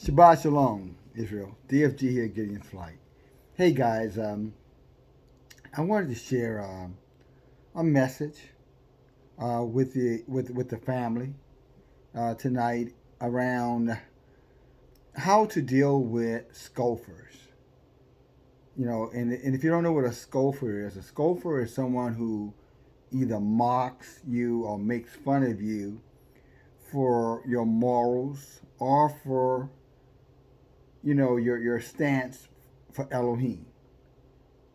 Shabbat Shalom, Israel. DFG here, Gideon's Flight. Hey guys, I wanted to share a message with the family tonight around how to deal with scoffers. And if you don't know what a scoffer is, a scoffer is someone who either mocks you or makes fun of you for your morals or for your stance for Elohim.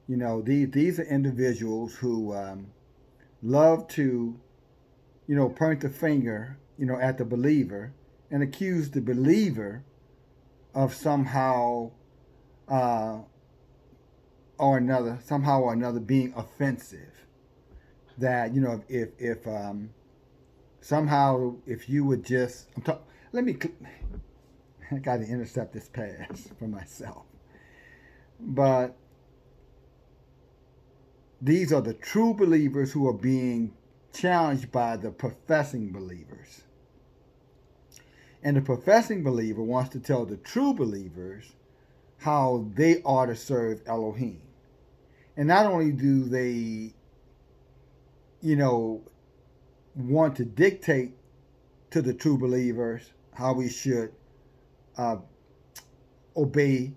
These are individuals who love to point the finger at the believer and accuse the believer of uh, somehow or another being offensive. That if somehow if you would just let me I got to intercept this pass for myself. But these are the true believers who are being challenged by the professing believers. And the professing believer wants to tell the true believers how they ought to serve Elohim. And not only do they, want to dictate to the true believers how we should uh, obey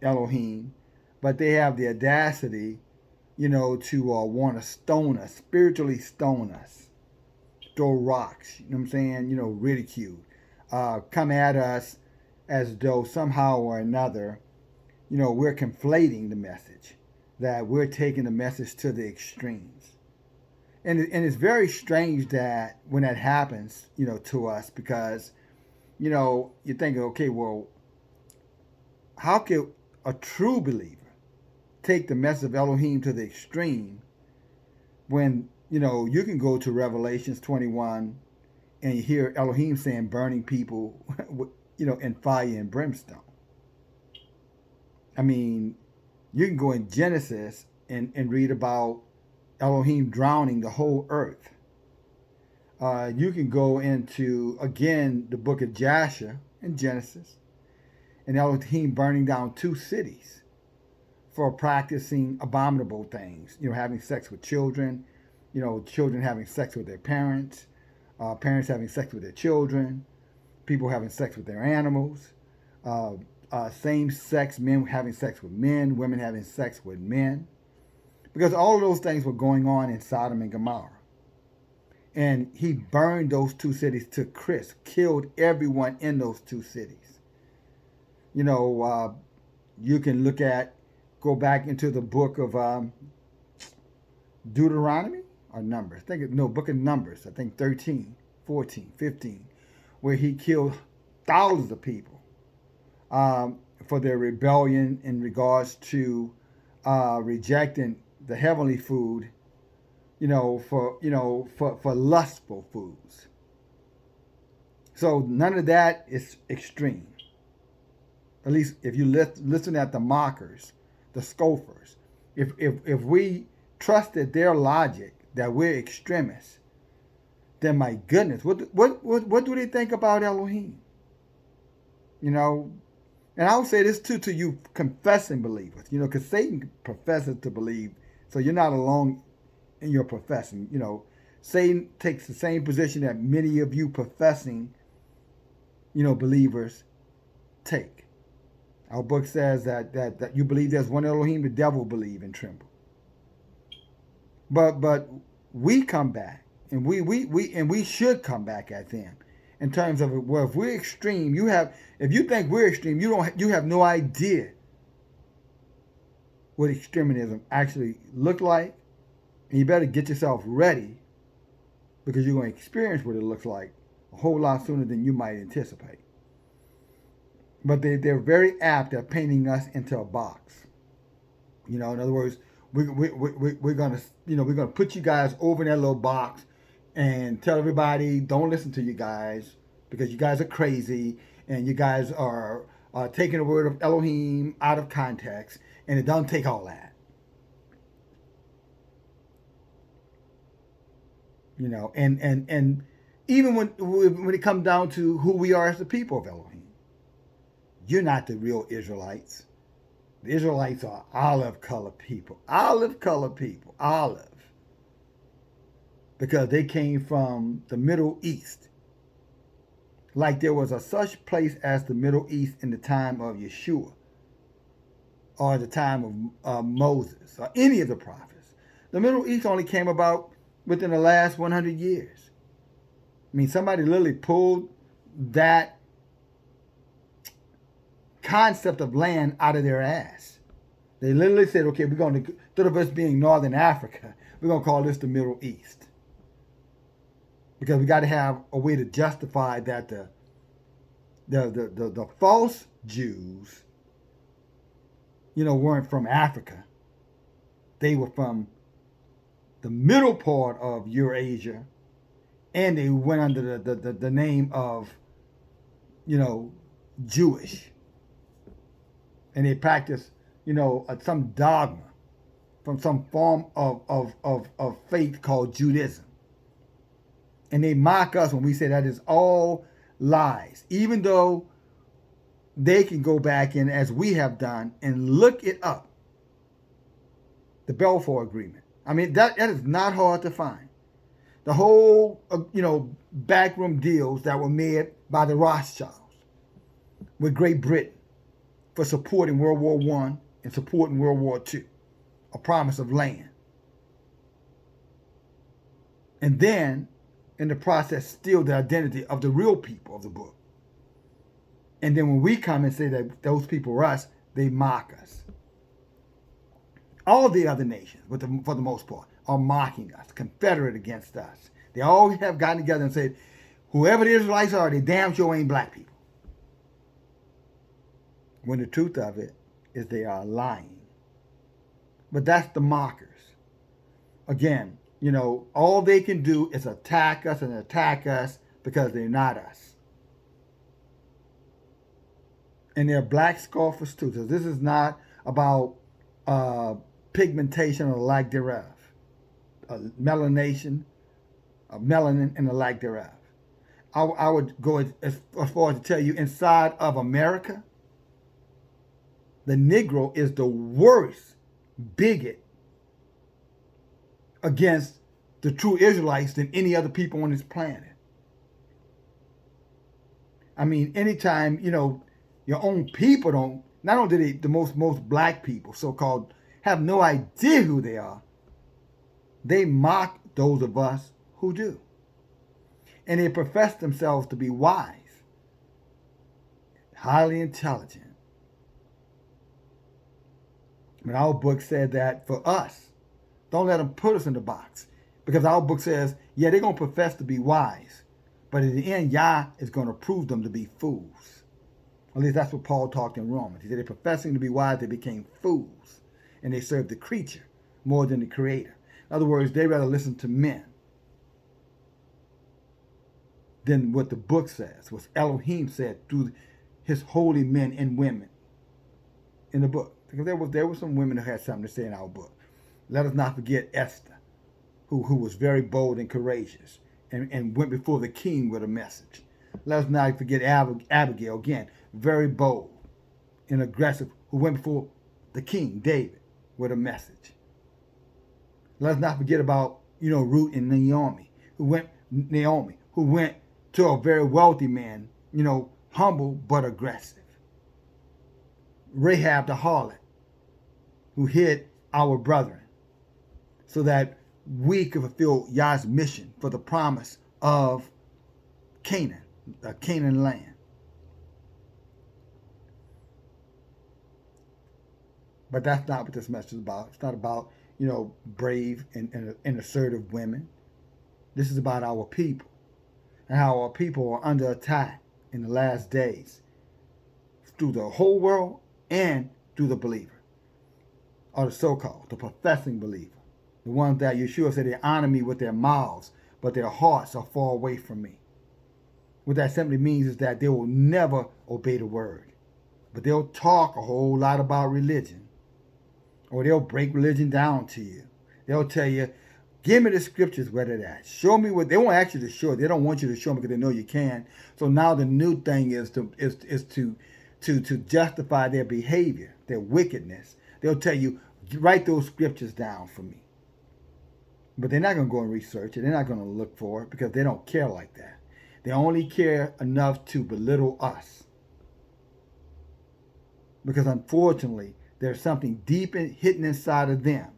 Elohim, but they have the audacity, to want to stone us, spiritually stone us, throw rocks, you know what I'm saying, ridicule, come at us as though somehow or another, we're conflating the message, that we're taking the message to the extremes. And it's very strange that when that happens, to us, because, you're thinking, okay, well, how could a true believer take the message of Elohim to the extreme when, you can go to Revelations 21 and you hear Elohim saying burning people, in fire and brimstone. I mean, you can go in Genesis and read about Elohim drowning the whole earth. You can go into, again, the book of Jasher in Genesis, and Elohim burning down 2 cities for practicing abominable things, having sex with children, children having sex with their parents, parents having sex with their children, people having sex with their animals, same-sex men having sex with men, women having sex with men, because all of those things were going on in Sodom and Gomorrah. And he burned those 2 cities to crisp, killed everyone in those 2 cities. You can go back into the book of Deuteronomy or Numbers. Book of Numbers, I think 13, 14, 15, where he killed thousands of people for their rebellion in regards to rejecting the heavenly food, for lustful foods. So none of that is extreme. At least if you listen at the mockers, the scoffers. If we trusted their logic that we're extremists, then my goodness, what do they think about Elohim? And I would say this too to you confessing believers, because Satan professes to believe, so you're not alone in your professing. Satan takes the same position that many of you professing, believers take. Our book says that you believe there's one Elohim, the devil believe and tremble. But we come back, and we should come back at them in terms of, well, if we're extreme, if you think we're extreme, you have no idea what extremism actually look like, and you better get yourself ready, because you're going to experience what it looks like a whole lot sooner than you might anticipate. But they're very apt at painting us into a box. In other words, we're gonna put you guys over in that little box and tell everybody, don't listen to you guys, because you guys are crazy and you guys are taking the word of Elohim out of context, and it doesn't take all that. And even when it comes down to who we are as the people of Elohim, You're not the real Israelites. The Israelites are olive colored people. Olive colored people. Olive. Because they came from the Middle East. Like there was a such place as the Middle East in the time of Yeshua, or the time of Moses, or any of the prophets. The Middle East only came about within the last 100 years. I mean, somebody literally pulled that concept of land out of their ass. They literally said, okay, we're going to, instead of us being Northern Africa, we're going to call this the Middle East. Because we got to have a way to justify that the false Jews, weren't from Africa. They were from the middle part of Eurasia, and they went under the name of, Jewish. And they practiced, some dogma from some form of faith called Judaism. And they mock us when we say that is all lies, even though they can go back in, as we have done, and look it up. The Balfour Agreement. I mean, that is not hard to find. The whole, backroom deals that were made by the Rothschilds with Great Britain for supporting World War I and supporting World War II, a promise of land. And then, in the process, steal the identity of the real people of the book. And then when we come and say that those people are us, they mock us. All the other nations, for the most part, are mocking us, confederate against us. They all have gotten together and said, whoever the Israelites are, they damn sure ain't black people. When the truth of it is they are lying. But that's the mockers. Again, all they can do is attack us because they're not us. And they're black scoffers too. So this is not about pigmentation or the lack thereof. Melanation, melanin, and the lack thereof. I would go as far as to tell you, inside of America, the Negro is the worst bigot against the true Israelites than any other people on this planet. I mean, anytime, your own people don't, not only do they, the most black people, so-called, have no idea who they are, they mock those of us who do. And they profess themselves to be wise, highly intelligent. But our book said that for us, don't let them put us in the box. Because our book says, yeah, they're going to profess to be wise. But in the end, Yah is going to prove them to be fools. At least that's what Paul talked in Romans. He said they're professing to be wise, they became fools. And they served the creature more than the creator. In other words, they rather listen to men than what the book says, what Elohim said through his holy men and women in the book. Because there were some women who had something to say in our book. Let us not forget Esther, who was very bold and courageous and went before the king with a message. Let us not forget Abigail, again, very bold and aggressive, who went before the king, David, with a message. Let us not forget about, Ruth and Naomi, who went to a very wealthy man, humble but aggressive. Rahab the harlot, who hid our brethren, so that we could fulfill Yah's mission for the promise of Canaan, the Canaan land. But that's not what this message is about. It's not about, brave and assertive women. This is about our people and how our people are under attack in the last days through the whole world and through the believer, or the so-called, the professing believer. The ones that Yeshua said they honor me with their mouths, but their hearts are far away from me. What that simply means is that they will never obey the word. But they'll talk a whole lot about religion. Or they'll break religion down to you. They'll tell you, give me the scriptures where they're at. Show me what, they won't ask you to show it. They don't want you to show them because they know you can. So now the new thing is to to justify their behavior, their wickedness. They'll tell you, write those scriptures down for me. But they're not going to go and research it. They're not going to look for it because they don't care like that. They only care enough to belittle us. Because unfortunately, there's something deep hidden inside of them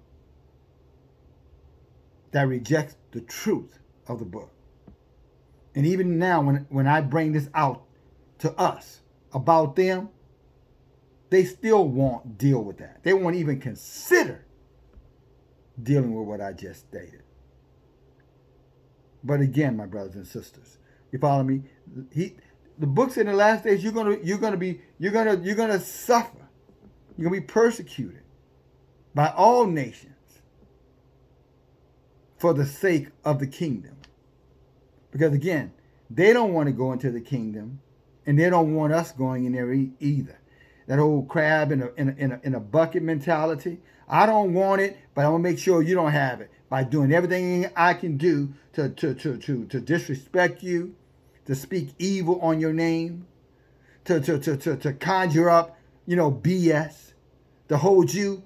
that rejects the truth of the book. And even now, when I bring this out to us about them, they still won't deal with that. They won't even consider dealing with what I just stated. But again, my brothers and sisters, you follow me? The books in the last days, you're gonna suffer. You're gonna be persecuted by all nations for the sake of the kingdom. Because again, they don't want to go into the kingdom, and they don't want us going in there either. That old crab in a bucket mentality. I don't want it, but I'm gonna make sure you don't have it by doing everything I can do to disrespect you, to speak evil on your name, to conjure up, BS, to hold you,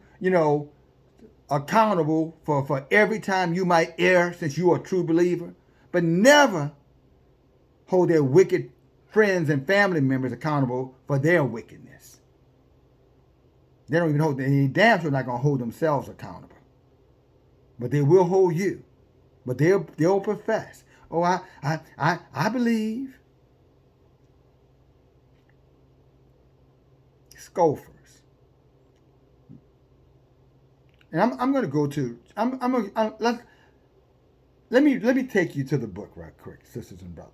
accountable for every time you might err, since you are a true believer, but never hold their wicked friends and family members accountable for their wickedness. They don't even hold, they damn sure not going to hold themselves accountable. But they will hold you. But they'll profess, oh, I believe. Scoffers. And I'm going to go to, let me take you to the book right quick, sisters and brothers.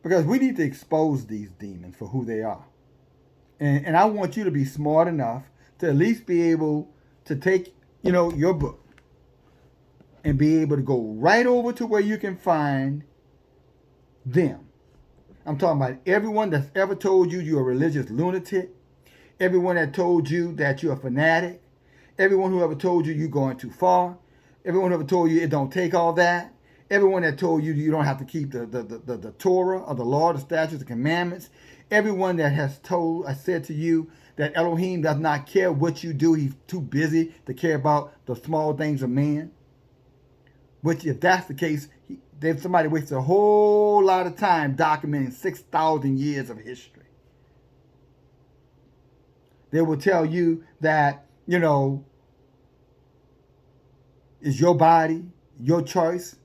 Because we need to expose these demons for who they are. And I want you to be smart enough to at least be able to take, your book and be able to go right over to where you can find them. I'm talking about everyone that's ever told you you're a religious lunatic, everyone that told you that you're a fanatic, everyone who ever told you you're going too far, everyone who ever told you it don't take all that, everyone that told you you don't have to keep the Torah or the law, the statutes, the commandments, everyone that has said to you that Elohim does not care what you do, he's too busy to care about the small things of man. Which, if that's the case, somebody wastes a whole lot of time documenting 6,000 years of history. They will tell you that, it's your body, your choice.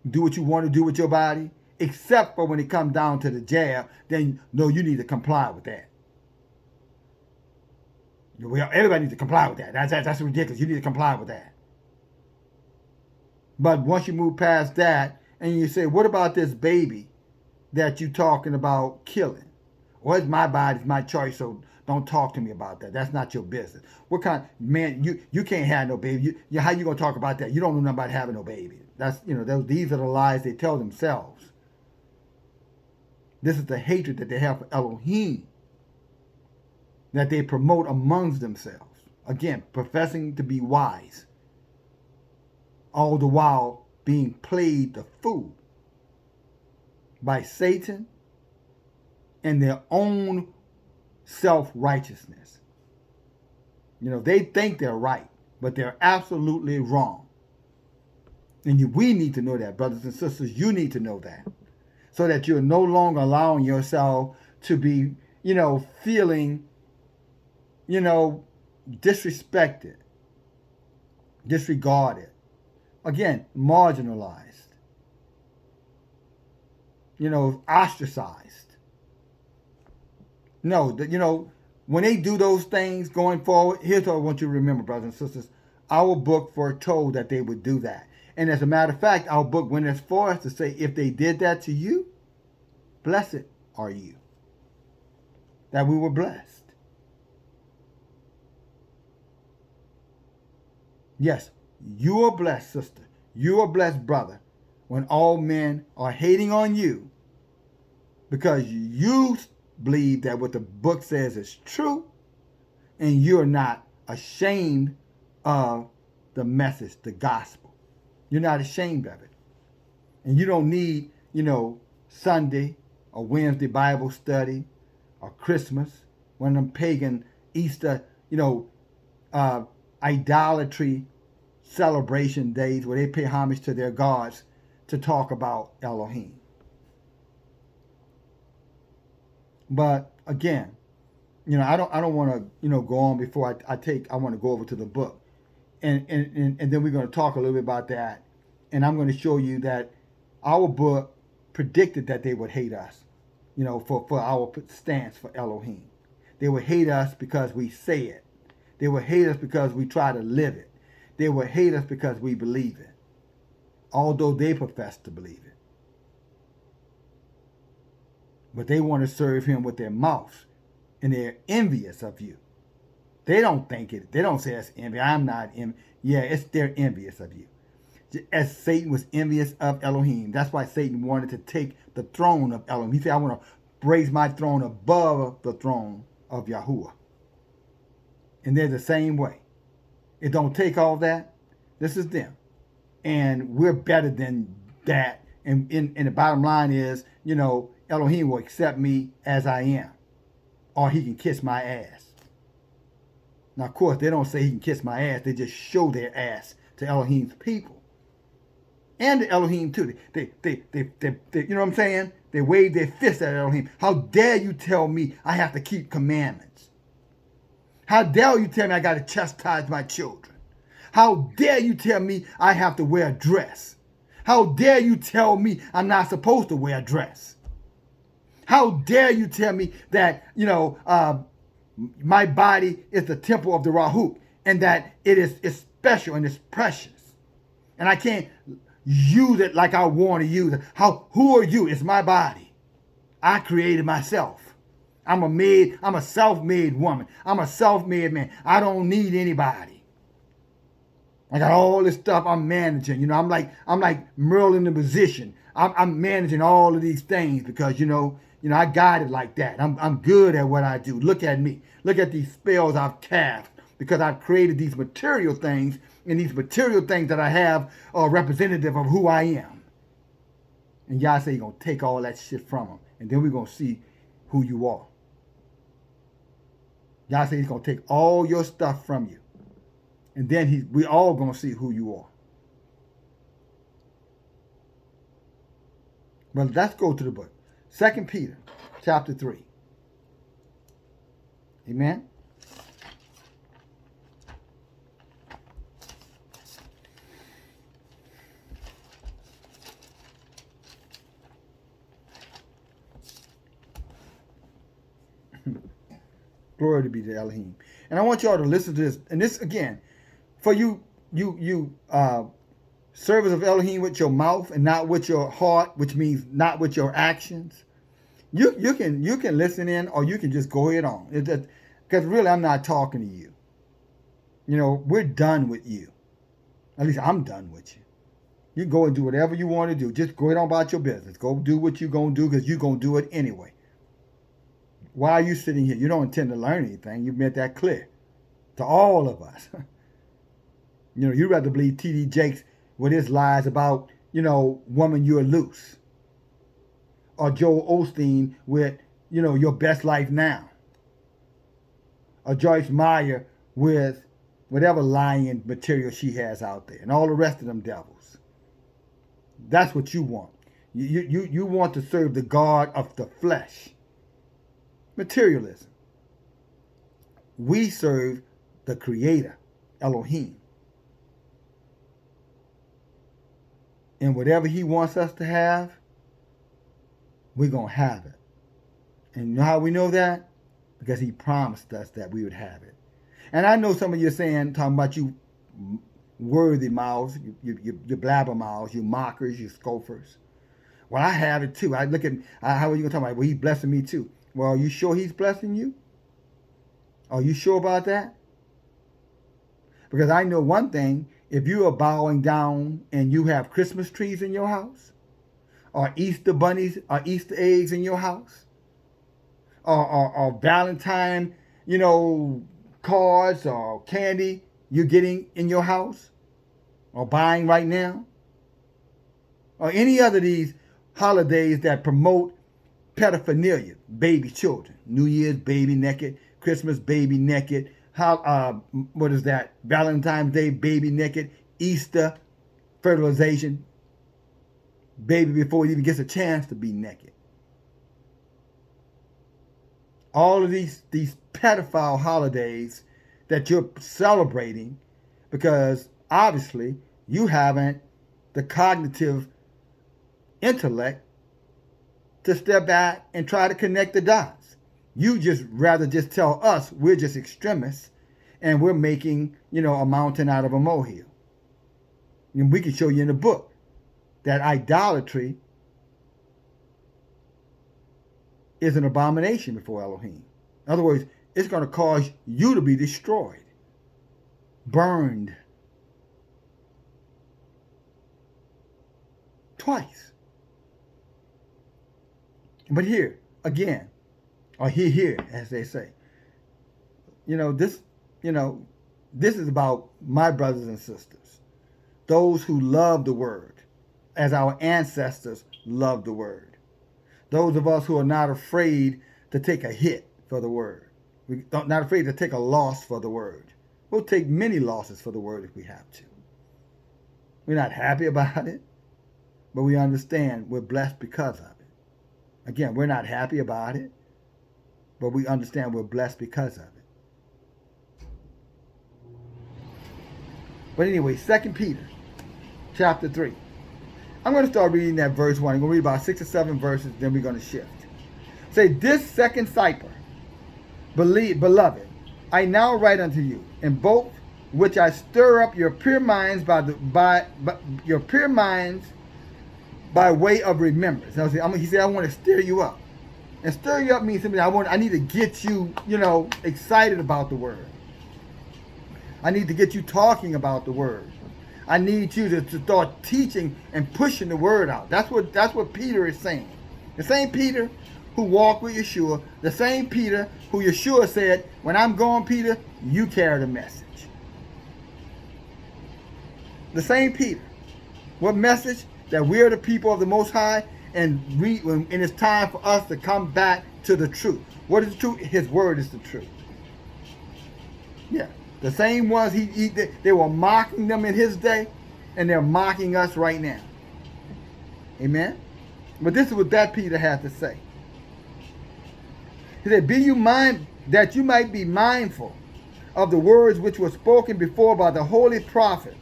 Do what you want to do with your body, except for when it comes down to the jab, then no, you need to comply with that. Everybody needs to comply with that. That's ridiculous. You need to comply with that. But once you move past that, and you say, what about this baby that you're talking about killing? Well, it's my body, it's my choice, so don't talk to me about that. That's not your business. What kind, man, you can't have no baby. How you going to talk about that? You don't know nothing about having no baby. That's, these are the lies they tell themselves. This is the hatred that they have for Elohim that they promote amongst themselves. Again, professing to be wise, all the while being played the fool by Satan and their own self-righteousness. They think they're right, but they're absolutely wrong. And we need to know that, brothers and sisters. You need to know that. So that you're no longer allowing yourself to be, feeling, disrespected, disregarded. Again, marginalized. Ostracized. No, when they do those things going forward, here's what I want you to remember, brothers and sisters. Our book foretold that they would do that. And as a matter of fact, our book went as far as to say, if they did that to you, blessed are you. That we were blessed. Yes, you are blessed, sister. You are blessed, brother, when all men are hating on you because you believe that what the book says is true and you're not ashamed of the message, the gospel. You're not ashamed of it. And you don't need, Sunday or Wednesday Bible study or Christmas one of them pagan Easter, idolatry celebration days where they pay homage to their gods to talk about Elohim. But again, I don't want to go on before I want to go over to the book, and then we're going to talk a little bit about that, and I'm going to show you that our book predicted that they would hate us, for our stance for Elohim. They would hate us because we say it. They would hate us because we try to live it. They would hate us because we believe it, although they profess to believe it. But they want to serve him with their mouths, and they're envious of you. They don't think it. They don't say it's envy. I'm not envy. Yeah, they're envious of you. As Satan was envious of Elohim. That's why Satan wanted to take the throne of Elohim. He said, I want to raise my throne above the throne of Yahuwah. And they're the same way. It don't take all that. This is them. And we're better than that. And the bottom line is, Elohim will accept me as I am. Or he can kiss my ass. Now, of course, they don't say he can kiss my ass. They just show their ass to Elohim's people. And the Elohim, too. They you know what I'm saying? They wave their fists at Elohim. How dare you tell me I have to keep commandments? How dare you tell me I got to chastise my children? How dare you tell me I have to wear a dress? How dare you tell me I'm not supposed to wear a dress? How dare you tell me that, my body is the temple of the Rahut and that it's special and it's precious. And I can't use it like I want to use it. Who are you? It's my body. I created myself. I'm a self-made woman. I'm a self-made man. I don't need anybody. I got all this stuff I'm managing. I'm like Merlin the musician. I'm managing all of these things because I got it like that. I'm good at what I do. Look at me. Look at these spells I've cast because I've created these material things, and these material things that I have are representative of who I am. And Yah say He's gonna take all that shit from them, and then we're gonna see who you are. Yah say He's gonna take all your stuff from you, and then we all gonna see who you are. But let's go to the book. 2 Peter chapter 3. Amen. Glory to be to Elohim. And I want y'all to listen to this. And this, again, for you service of Elohim with your mouth and not with your heart, which means not with your actions. You can listen in, or you can just go ahead on. Because really, I'm not talking to you. We're done with you. At least I'm done with you. You can go and do whatever you want to do. Just go ahead on about your business. Go do what you're going to do because you're going to do it anyway. Why are you sitting here? You don't intend to learn anything. You've made that clear to all of us. You'd rather believe T.D. Jakes with his lies about, woman, you're loose. Or Joel Osteen with, your best life now. Or Joyce Meyer with whatever lying material she has out there. And all the rest of them devils. That's what you want. You want to serve the God of the flesh. Materialism. We serve the Creator, Elohim. And whatever He wants us to have, we're going to have it. And you know how we know that? Because He promised us that we would have it. And I know some of you are saying, talking about you worthy mouths, you blabber mouths, you mockers, you scoffers. Well, I have it too. I look at, how are you going to talk about, well, He's blessing me too. Well, are you sure He's blessing you? Are you sure about that? Because I know one thing, if you are bowing down and you have Christmas trees in your house, or Easter bunnies or Easter eggs in your house, or Valentine, cards or candy you're getting in your house, or buying right now, or any other of these holidays that promote pedophilia, baby children, New Year's baby naked, Christmas, baby naked. What is that? Valentine's Day, baby naked. Easter, fertilization, baby before he even gets a chance to be naked. All of these pedophile holidays that you're celebrating, because obviously you haven't the cognitive intellect to step back and try to connect the dots. You just rather just tell us we're just extremists and we're making, a mountain out of a molehill. And we can show you in the book that idolatry is an abomination before Elohim. In other words, it's going to cause you to be destroyed, burned twice. But here, again, or here, as they say, this is about my brothers and sisters, those who love the word as our ancestors loved the word. Those of us who are not afraid to take a hit for the word. We're not afraid to take a loss for the word. We'll take many losses for the word if we have to. We're not happy about it, but we understand we're blessed because of it. Again, we're not happy about it, but we understand we're blessed because of it. But anyway, 2 Peter chapter 3. I'm going to start reading that verse 1. I'm going to read about 6 or 7 verses, then we're going to shift. Say, this second cipher, beloved, I now write unto you, in both which I stir up your pure minds by way of remembrance. Now, he said, I want to stir you up. And stir you up means simply I need to get you, excited about the word. I need to get you talking about the word. I need you to start teaching and pushing the word out. That's what Peter is saying. The same Peter who walked with Yeshua, the same Peter who Yeshua said, when I'm gone, Peter, you carry the message. The same Peter. What message? That we are the people of the Most High, and it's time for us to come back to the truth. What is the truth? His word is the truth. Yeah. The same ones they were mocking them in his day, and they're mocking us right now. Amen? But this is what that Peter had to say. He said, be you mind that you might be mindful of the words which were spoken before by the holy prophets,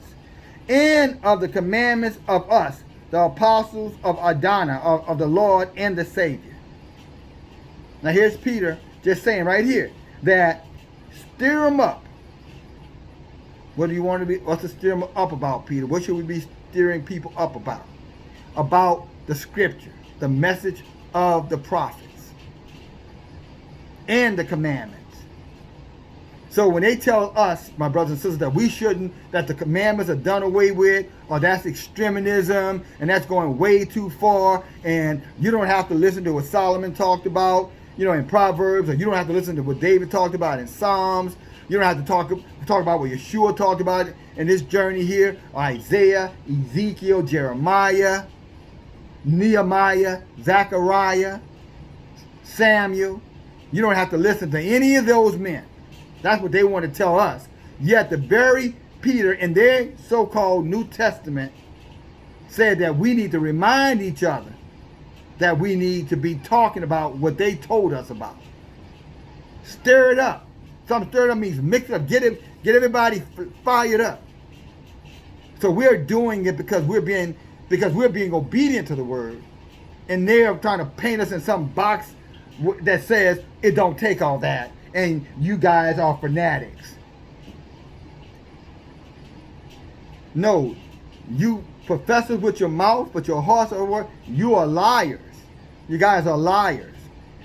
and of the commandments of us, the apostles of Adonai, of the Lord and the Savior. Now here's Peter just saying right here that stir them up. What do you want to be? What's to stir them up about, Peter? What should we be stirring people up about? About the scripture, the message of the prophets, and the commandments. So when they tell us, my brothers and sisters, that we shouldn't, that the commandments are done away with, or that's extremism, and that's going way too far, and you don't have to listen to what Solomon talked about, in Proverbs, or you don't have to listen to what David talked about in Psalms. You don't have to talk about what Yeshua talked about in this journey here, or Isaiah, Ezekiel, Jeremiah, Nehemiah, Zechariah, Samuel. You don't have to listen to any of those men. That's what they want to tell us. Yet the very Peter in their so-called New Testament said that we need to remind each other that we need to be talking about what they told us about. Stir it up. Something stirred up means mix it up, get everybody fired up. So we're doing it because we're being obedient to the word, and they're trying to paint us in some box that says it don't take all that, and you guys are fanatics. No, you professors with your mouth, but your hearts are you are liars. You guys are liars,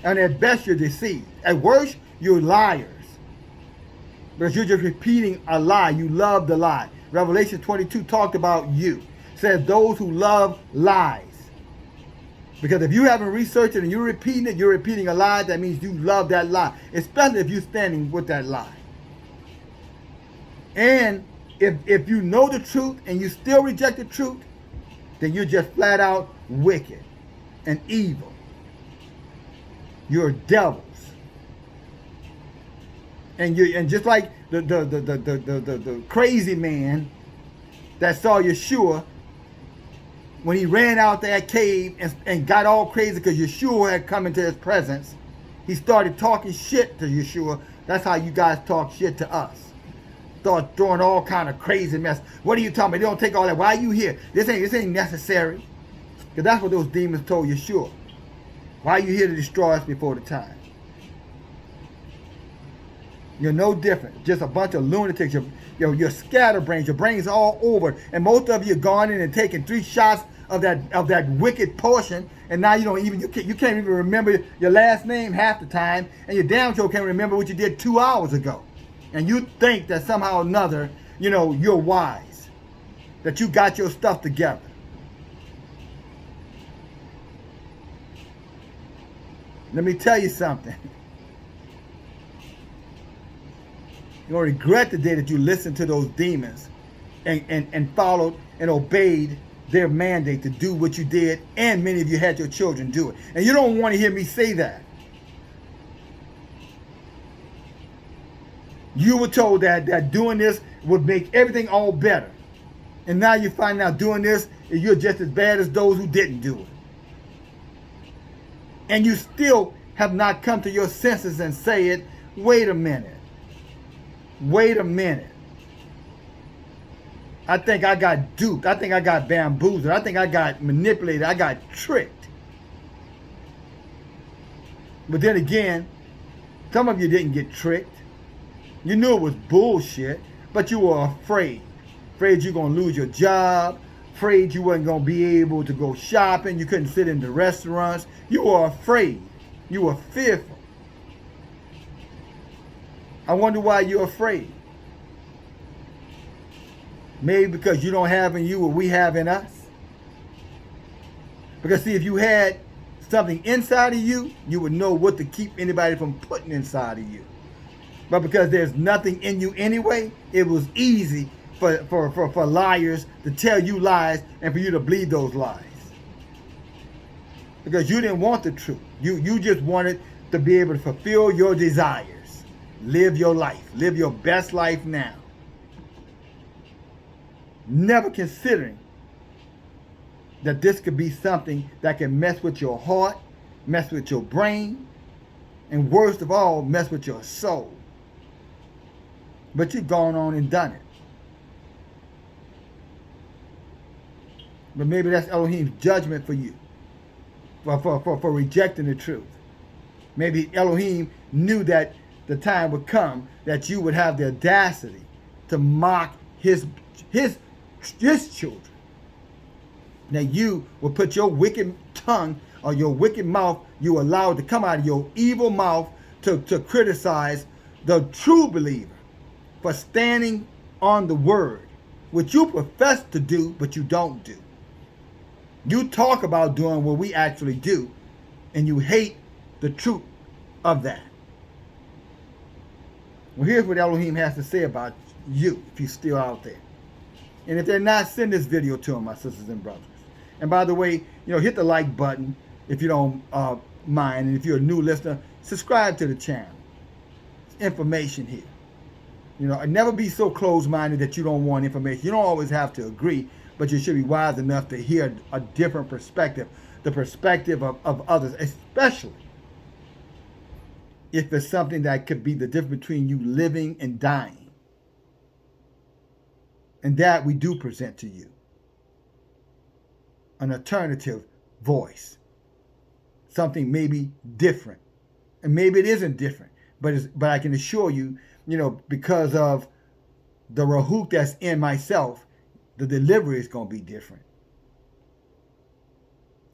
and at best you're deceived. At worst, you're liars. Because you're just repeating a lie. You love the lie. Revelation 22 talked about you. It says those who love lies. Because if you haven't researched it and you're repeating a lie, that means you love that lie. Especially if you're standing with that lie. And if you know the truth and you still reject the truth, then you're just flat out wicked and evil. You're devils. And just like the crazy man that saw Yeshua when he ran out that cave and got all crazy because Yeshua had come into his presence, he started talking shit to Yeshua. That's how you guys talk shit to us. Start throwing all kind of crazy mess. What are you talking about? They don't take all that. Why are you here? This ain't necessary. Because that's what those demons told Yeshua. Why are you here to destroy us before the time? You're no different. Just a bunch of lunatics. You're scatterbrains. Your brain's all over. And most of you are gone in and taking 3 shots of that wicked potion. And now you can't even remember your last name half the time. And your damn sure can't remember what you did 2 hours ago. And you think that somehow or another, you're wise. That you got your stuff together. Let me tell you something. You're going to regret the day that you listened to those demons and followed and obeyed their mandate to do what you did, and many of you had your children do it. And you don't want to hear me say that. You were told that doing this would make everything all better. And now you find out doing this, you're just as bad as those who didn't do it. And you still have not come to your senses and say it, wait a minute. Wait a minute. I think I got duped. I think I got bamboozled. I think I got manipulated. I got tricked. But then again, some of you didn't get tricked. You knew it was bullshit, but you were afraid. Afraid you're going to lose your job. Afraid you wasn't going to be able to go shopping. You couldn't sit in the restaurants. You were afraid. You were fearful. I wonder why you're afraid. Maybe because you don't have in you what we have in us. Because see, if you had something inside of you, you would know what to keep anybody from putting inside of you. But because there's nothing in you anyway, it was easy for liars to tell you lies and for you to believe those lies. Because you didn't want the truth. You just wanted to be able to fulfill your desires. Live your life. Live your best life now. Never considering that this could be something that can mess with your heart, mess with your brain, and worst of all, mess with your soul. But you've gone on and done it. But maybe that's Elohim's judgment for you, for rejecting the truth. Maybe Elohim knew that the time would come that you would have the audacity to mock his children. That you will put your wicked tongue or your wicked mouth, you allow it to come out of your evil mouth to criticize the true believer for standing on the word, which you profess to do, but you don't do. You talk about doing what we actually do, and you hate the truth of that. Well, here's what Elohim has to say about you, if you're still out there. And if they're not, send this video to them, my sisters and brothers. And by the way, hit the like button if you don't mind. And if you're a new listener, subscribe to the channel. It's information here. And never be so closed-minded that you don't want information. You don't always have to agree, but you should be wise enough to hear a different perspective, the perspective of others, especially if it's something that could be the difference between you living and dying. And that we do present to you. An alternative voice. Something maybe different. And maybe it isn't different. But I can assure you, because of the Rahook that's in myself, the delivery is going to be different.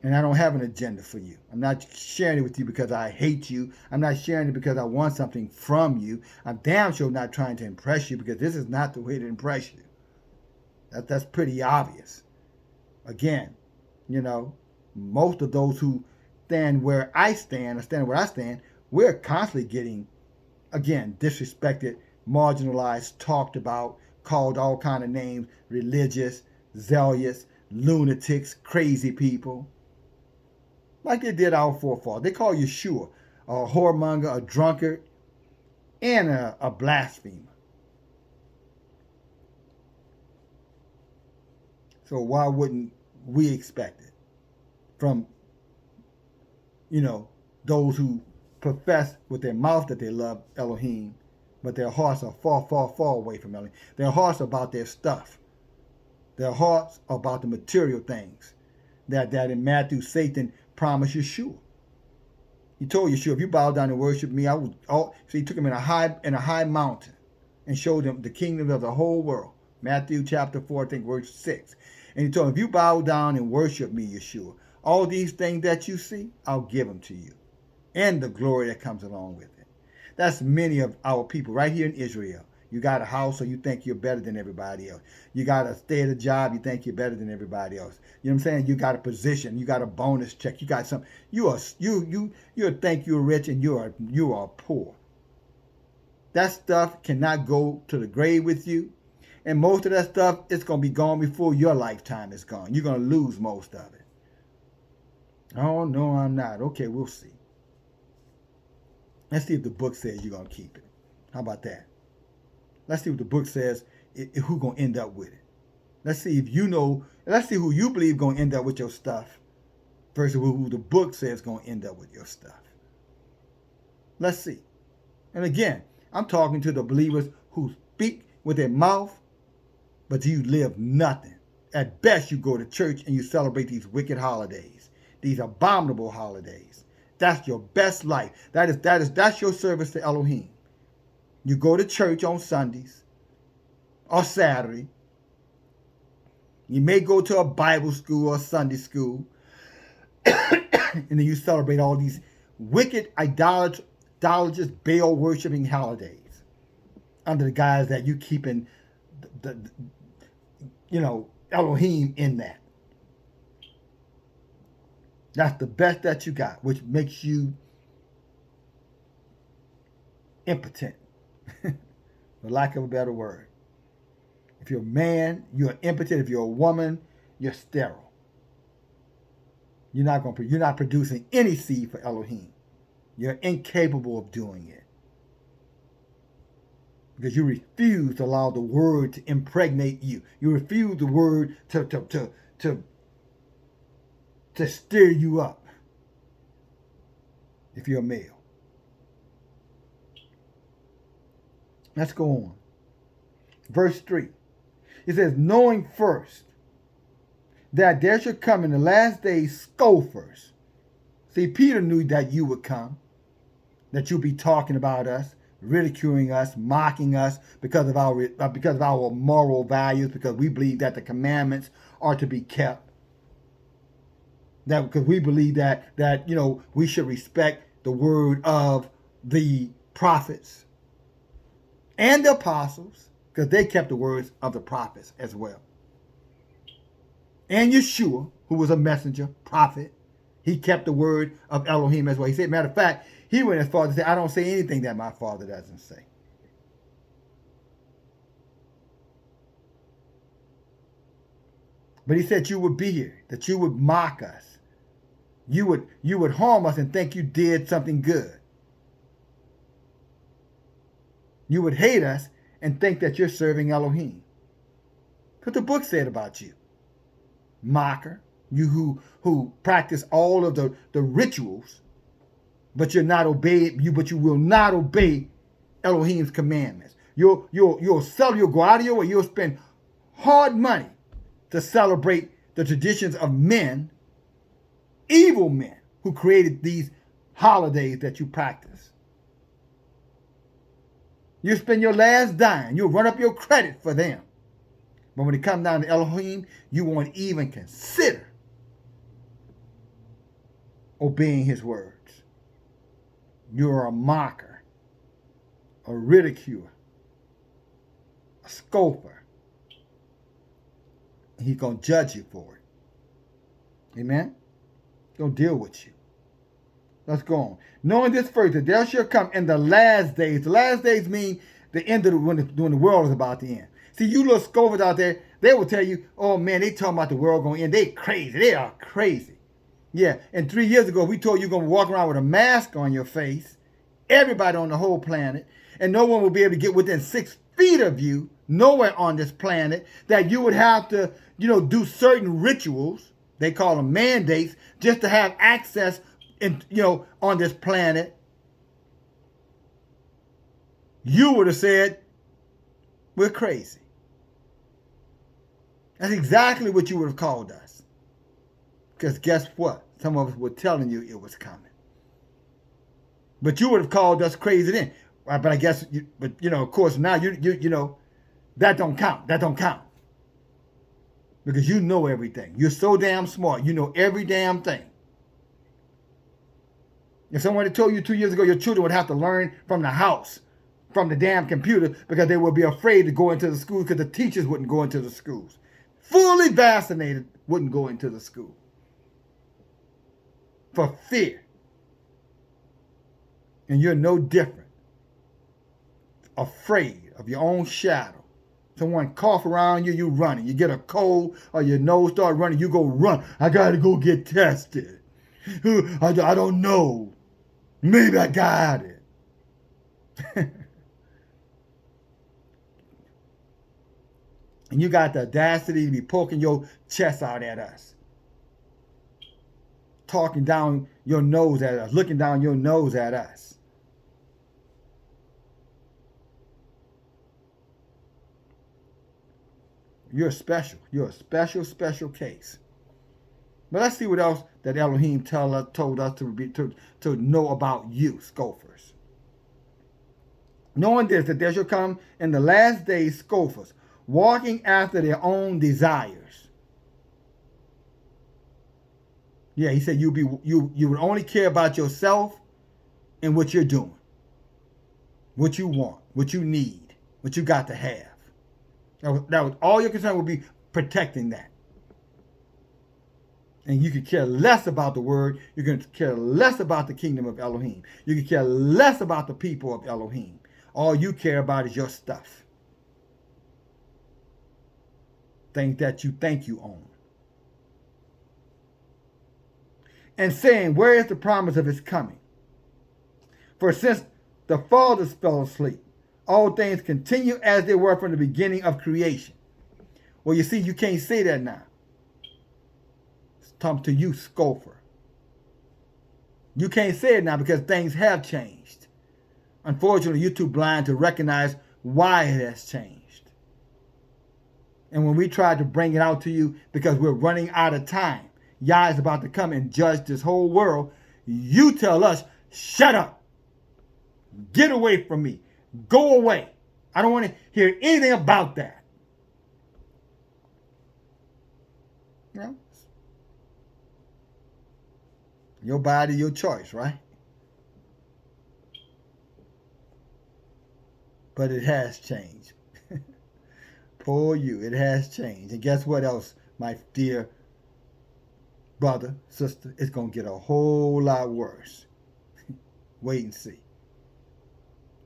And I don't have an agenda for you. I'm not sharing it with you because I hate you. I'm not sharing it because I want something from you. I'm damn sure not trying to impress you, because this is not the way to impress you. That's pretty obvious. Again, most of those who stand where I stand, or stand where I stand, we're constantly getting, again, disrespected, marginalized, talked about, called all kind of names, religious, zealous, lunatics, crazy people. Like they did our forefathers. They call Yeshua a whoremonger, a drunkard, and a blasphemer. So why wouldn't we expect it from, those who profess with their mouth that they love Elohim, but their hearts are far, far, far away from Elohim. Their hearts are about their stuff. Their hearts are about the material things. That in Matthew, Satan promised Yeshua. He told Yeshua, if you bow down and worship me, I will. So he took him in a high mountain and showed him the kingdom of the whole world. Matthew chapter 4, I think verse 6. And he told him, if you bow down and worship me, Yeshua, all these things that you see, I'll give them to you. And the glory that comes along with it. That's many of our people right here in Israel. You got a house, so you think you're better than everybody else. You got a stay at a job, you think you're better than everybody else. You know what I'm saying? You got a position, you got a bonus check, you got some. You think you're rich and you are poor. That stuff cannot go to the grave with you, and most of that stuff is gonna be gone before your lifetime is gone. You're gonna lose most of it. Oh no, I'm not. Okay, we'll see. Let's see if the book says you're gonna keep it. How about that? Let's see what the book says, who's going to end up with it. Let's see if let's see who you believe going to end up with your stuff versus who the book says going to end up with your stuff. Let's see. And again, I'm talking to the believers who speak with their mouth, but you live nothing. At best, you go to church and you celebrate these wicked holidays, these abominable holidays. That's your best life. That's your service to Elohim. You go to church on Sundays or Saturday. You may go to a Bible school or Sunday school. And then you celebrate all these wicked, idolatrous, Baal-worshipping holidays under the guise that you keeping Elohim in that. That's the best that you got, which makes you impotent. For lack of a better word. If you're a man, you're impotent. If you're a woman, you're sterile. You're not producing any seed for Elohim. You're incapable of doing it. Because you refuse to allow the word to impregnate you. You refuse the word to stir you up. If you're a male. Let's go on. Verse 3. It says, knowing first that there should come in the last days scoffers. See, Peter knew that you would come, that you'll be talking about us, ridiculing us, mocking us because of our moral values, because we believe that the commandments are to be kept. That because we believe that we should respect the word of the prophets and the apostles, because they kept the words of the prophets as well. And Yeshua, who was a messenger, prophet, he kept the word of Elohim as well. He said, matter of fact, he went as far as to say, I don't say anything that my Father doesn't say. But he said you would be here, that you would mock us. You would harm us and think you did something good. You would hate us and think that you're serving Elohim. That's what the book said about you. Mocker, you who practice all of the rituals, but you will not obey Elohim's commandments. You'll go out of your way, you'll spend hard money to celebrate the traditions of men, evil men, who created these holidays that you practice. You spend your last dime. You'll run up your credit for them. But when it comes down to Elohim, you won't even consider obeying his words. You're a mocker, a ridiculer, a scoffer. And he's going to judge you for it. Amen? He's going to deal with you. Let's go on. Knowing this first, that there shall come in the last days. The last days mean the end of when the world is about to end. See, you little scoffers out there, they will tell you, oh man, they talking about the world going to end. They crazy. They are crazy. Yeah, and 3 years ago, we told you going to walk around with a mask on your face, everybody on the whole planet, and no one will be able to get within 6 feet of you, nowhere on this planet, that you would have to, do certain rituals, they call them mandates, just to have access on this planet, you would have said, we're crazy. That's exactly what you would have called us. Because guess what? Some of us were telling you it was coming. But you would have called us crazy then. But I guess, of course, now that don't count. That don't count. Because you know everything. You're so damn smart. You know every damn thing. If someone had told you 2 years ago your children would have to learn from the house, from the damn computer, because they would be afraid to go into the schools because the teachers wouldn't go into the schools. Fully vaccinated wouldn't go into the school. For fear. And you're no different. Afraid of your own shadow. Someone cough around you, you running. You get a cold or your nose start running, you go run. I got to go get tested. I don't know. Maybe I got it. And you got the audacity to be poking your chest out at us. Talking down your nose at us. Looking down your nose at us. You're special. You're a special, special case. But let's see what else that Elohim told us to know about you, scoffers. Knowing this, that there shall come in the last days scoffers, walking after their own desires. Yeah, he said you would only care about yourself and what you're doing, what you want, what you need, what you got to have. That was all your concern would be protecting that. And you could care less about the word. You can care less about the kingdom of Elohim. You can care less about the people of Elohim. All you care about is your stuff. Things that you think you own. And saying, where is the promise of his coming? For since the fathers fell asleep, all things continue as they were from the beginning of creation. Well, you see, you can't say that now. It's talking to you, scoffer. You can't say it now because things have changed. Unfortunately, you're too blind to recognize why it has changed. And when we try to bring it out to you because we're running out of time, Yah is about to come and judge this whole world, you tell us, shut up. Get away from me. Go away. I don't want to hear anything about that. You know? Your body, your choice, right? But it has changed. Poor you. It has changed. And guess what else, my dear brother, sister? It's going to get a whole lot worse. Wait and see.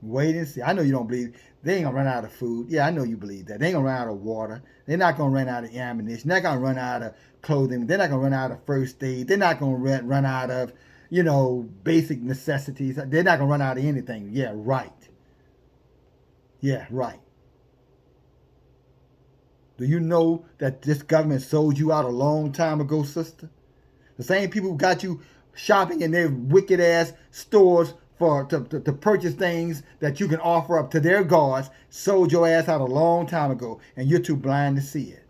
Wait and see. I know you don't believe they ain't going to run out of food. Yeah, I know you believe that. They ain't going to run out of water. They're not going to run out of ammunition. They're not going to run out of clothing. They're not going to run out of first aid. They're not going to run out of, basic necessities. They're not going to run out of anything. Yeah, right. Yeah, right. Do you know that this government sold you out a long time ago, sister? The same people who got you shopping in their wicked ass stores to purchase things that you can offer up to their gods sold your ass out a long time ago, and you're too blind to see it.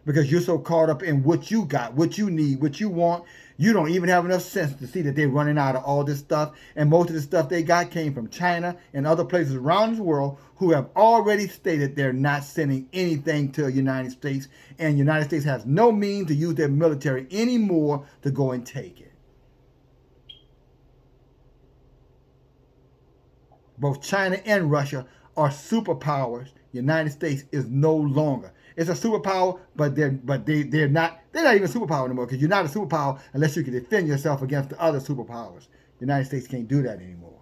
Because you're so caught up in what you got, what you need, what you want, you don't even have enough sense to see that they're running out of all this stuff. And most of the stuff they got came from China and other places around the world who have already stated they're not sending anything to the United States. And the United States has no means to use their military anymore to go and take it. Both China and Russia are superpowers. The United States is no longer. It's a superpower, but they're not even a superpower anymore, because you're not a superpower unless you can defend yourself against the other superpowers. The United States can't do that anymore.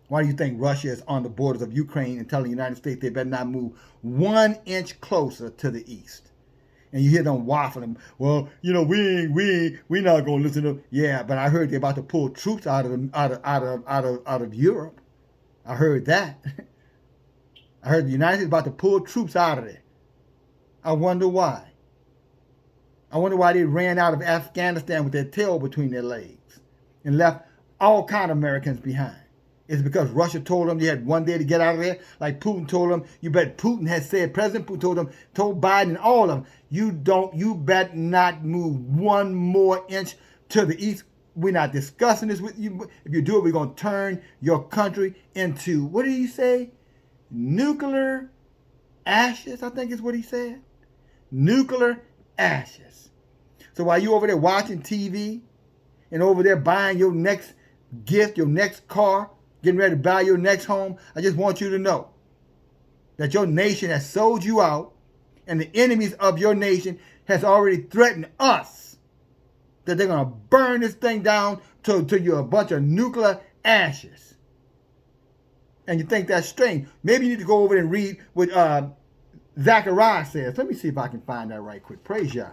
Why do you think Russia is on the borders of Ukraine and telling the United States they better not move 1 inch closer to the east? And you hear them waffling. Well, we not gonna listen to them. Yeah, but I heard they're about to pull troops out of Europe. I heard that. I heard the United States about to pull troops out of there. I wonder why. I wonder why they ran out of Afghanistan with their tail between their legs and left all kind of Americans behind. It's because Russia told them you had one day to get out of there. Like Putin told them, Putin has said, President Putin told Biden and all of them, you bet not move one more inch to the east. We're not discussing this with you. If you do it, we're going to turn your country into, what did he say? Nuclear ashes, I think is what he said. Nuclear ashes. So while you over there watching TV and over there buying your next gift, your next car, getting ready to buy your next home, I just want you to know that your nation has sold you out, and the enemies of your nation has already threatened us that they're going to burn this thing down to you a bunch of nuclear ashes. And you think that's strange. Maybe you need to go over and read what Zechariah says. Let me see if I can find that right quick. Praise Yah.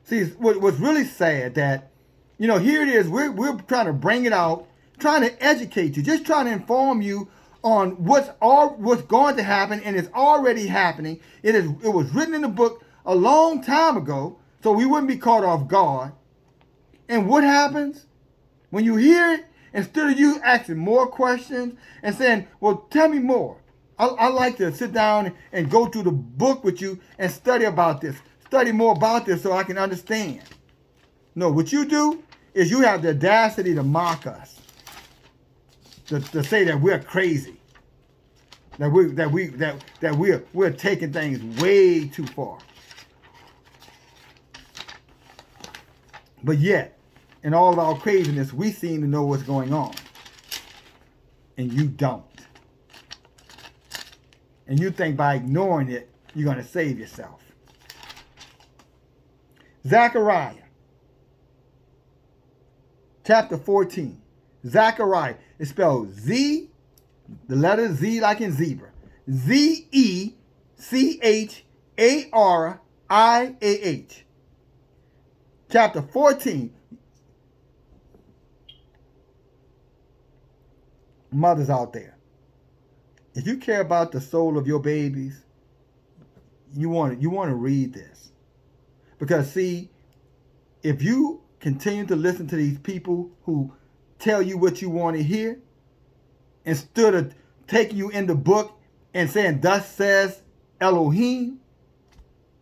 See, what's really sad that, here it is. We're trying to bring it out, trying to educate you, just trying to inform you on what's going to happen, and it's already happening. It was written in the book a long time ago, so we wouldn't be caught off guard. And what happens when you hear it? Instead of you asking more questions and saying, well, tell me more. I like to sit down and go through the book with you and study about this. Study more about this so I can understand. No, what you do is you have the audacity to mock us. To say that we're crazy. That we're taking things way too far. But yet, in all of our craziness, we seem to know what's going on. And you don't. And you think by ignoring it, you're going to save yourself. Zechariah, chapter 14. Zechariah is spelled Z, the letter Z like in zebra. Z-E-C-H-A-R-I-A-H. Chapter 14. Mothers out there, if you care about the soul of your babies, you want to read this. Because see, if you continue to listen to these people who tell you what you want to hear, instead of taking you in the book and saying, thus says Elohim,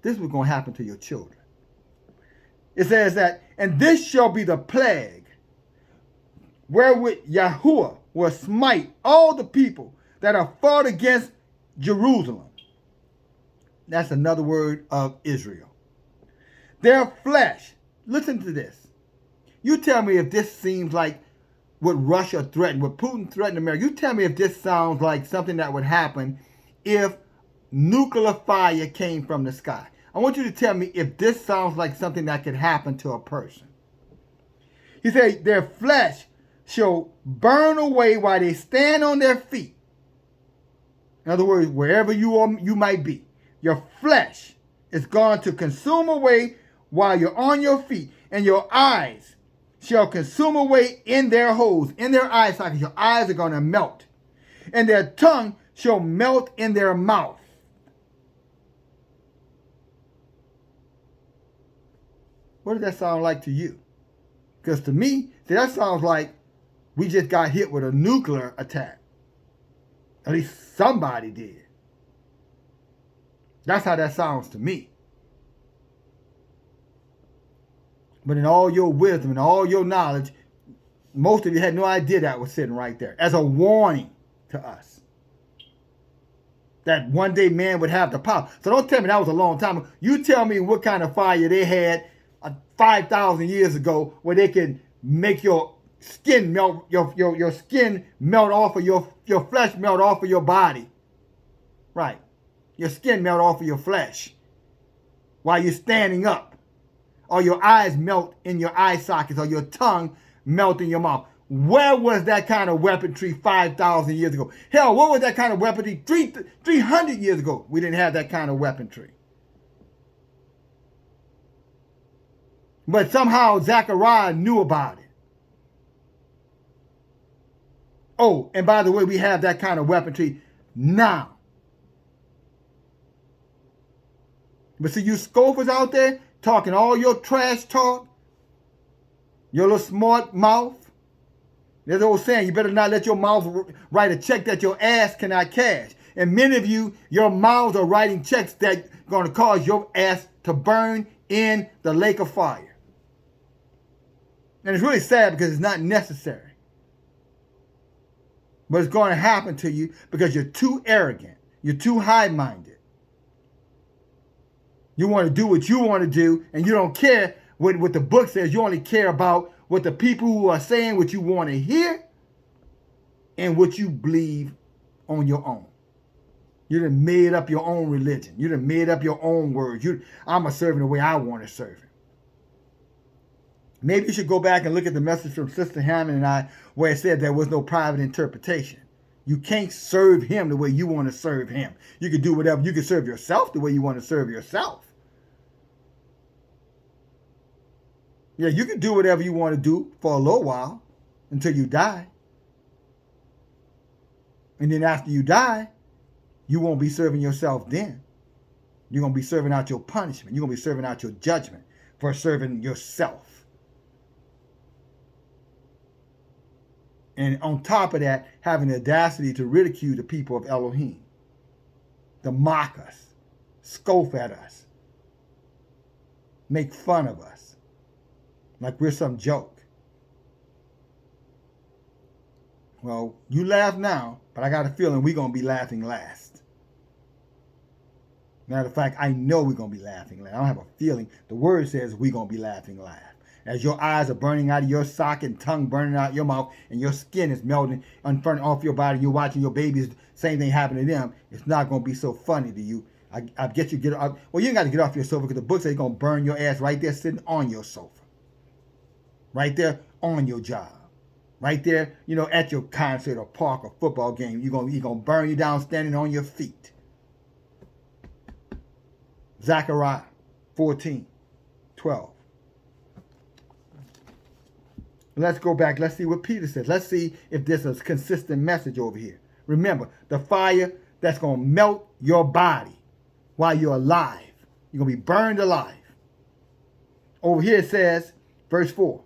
this is what's going to happen to your children. It says that, and this shall be the plague wherewith Yahuwah will smite all the people that are fought against Jerusalem. That's another word of Israel. Their flesh. Listen to this. You tell me if this seems like what Russia threatened, what Putin threatened America. You tell me if this sounds like something that would happen if nuclear fire came from the sky. I want you to tell me if this sounds like something that could happen to a person. He said, their flesh shall burn away while they stand on their feet. In other words, wherever you might be, your flesh is going to consume away while you're on your feet, and your eyes shall consume away in their holes, in their eye sockets. Your eyes are going to melt, and their tongue shall melt in their mouth. What does that sound like to you? Because to me, that sounds like we just got hit with a nuclear attack. At least somebody did. That's how that sounds to me. But in all your wisdom and all your knowledge, most of you had no idea that was sitting right there as a warning to us. That one day man would have the power. So don't tell me that was a long time ago. You tell me what kind of fire they had 5,000 years ago where they could make your skin melt, your skin melt off of your flesh melt off of your body. Right. Your skin melt off of your flesh while you're standing up. Or your eyes melt in your eye sockets, or your tongue melt in your mouth. Where was that kind of weaponry 5,000 years ago? Hell, what was that kind of weaponry 300 years ago? We didn't have that kind of weaponry. But somehow Zechariah knew about it. Oh, and by the way, we have that kind of weaponry now. But see, you scoffers out there talking all your trash talk, your little smart mouth. There's an old saying, you better not let your mouth write a check that your ass cannot cash. And many of you, your mouths are writing checks that are going to cause your ass to burn in the lake of fire. And it's really sad because it's not necessary. But it's going to happen to you because you're too arrogant. You're too high-minded. You want to do what you want to do, and you don't care what the book says. You only care about what the people who are saying what you want to hear and what you believe on your own. You done made up your own religion. You done made up your own words. I'm going to serve him the way I want to serve him. Maybe you should go back and look at the message from Sister Hammond and I where it said there was no private interpretation. You can't serve him the way you want to serve him. You can do whatever. You can serve yourself the way you want to serve yourself. Yeah, you can do whatever you want to do for a little while until you die. And then after you die, you won't be serving yourself then. You're going to be serving out your punishment. You're going to be serving out your judgment for serving yourself. And on top of that, having the audacity to ridicule the people of Elohim, to mock us, scoff at us, make fun of us, like we're some joke. Well, you laugh now, but I got a feeling we're going to be laughing last. Matter of fact, I know we're going to be laughing last. I don't have a feeling. The word says we're going to be laughing last. As your eyes are burning out of your socket and tongue burning out your mouth and your skin is melting in front off your body, you're watching your babies, same thing happen to them, it's not going to be so funny to you. I get you get off. Well, you ain't got to get off your sofa because the book says it's going to burn your ass right there sitting on your sofa. Right there on your job. Right there, at your concert or park or football game, you're going to burn you down standing on your feet. Zechariah 14:12. Let's go back. Let's see what Peter says. Let's see if there's a consistent message over here. Remember, the fire that's going to melt your body while you're alive. You're going to be burned alive. Over here it says, verse 4.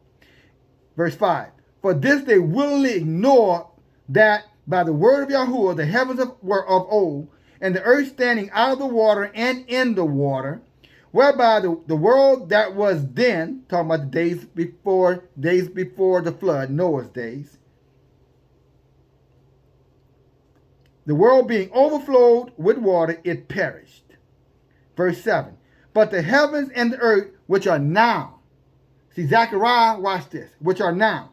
Verse 5. For this they willingly ignore that by the word of Yahuwah the heavens were of old, and the earth standing out of the water and in the water, whereby the world that was then, talking about the days before the flood, Noah's days, the world being overflowed with water, it perished. Verse 7. But the heavens and the earth, which are now, see Zechariah, watch this, which are now,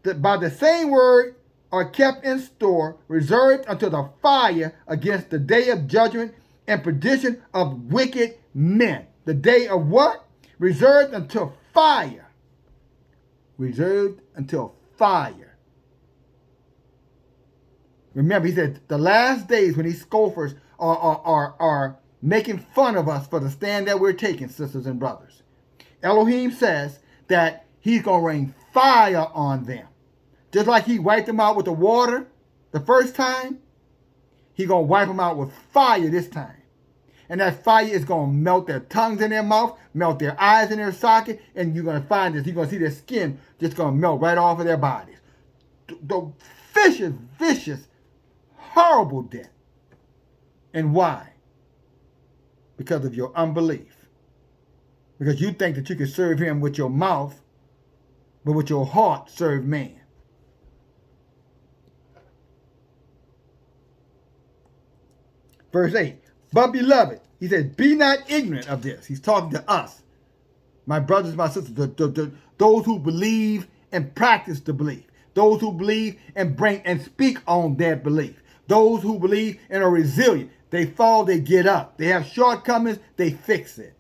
that by the same word are kept in store, reserved unto the fire against the day of judgment and perdition of wicked men. The day of what? Reserved until fire. Reserved until fire. Remember, he said the last days when these scoffers are making fun of us for the stand that we're taking, sisters and brothers. Elohim says that he's going to rain fire on them. Just like he wiped them out with the water the first time, he's going to wipe them out with fire this time. And that fire is going to melt their tongues in their mouth, melt their eyes in their socket, and you're going to find this. You're going to see their skin just going to melt right off of their bodies. The vicious, horrible death. And why? Because of your unbelief. Because you think that you can serve him with your mouth, but with your heart serve man. Verse 8. But beloved, he says, be not ignorant of this. He's talking to us, my brothers, my sisters, those who believe and practice the belief. Those who believe and bring and speak on their belief. Those who believe and are resilient. They fall, they get up. They have shortcomings, they fix it.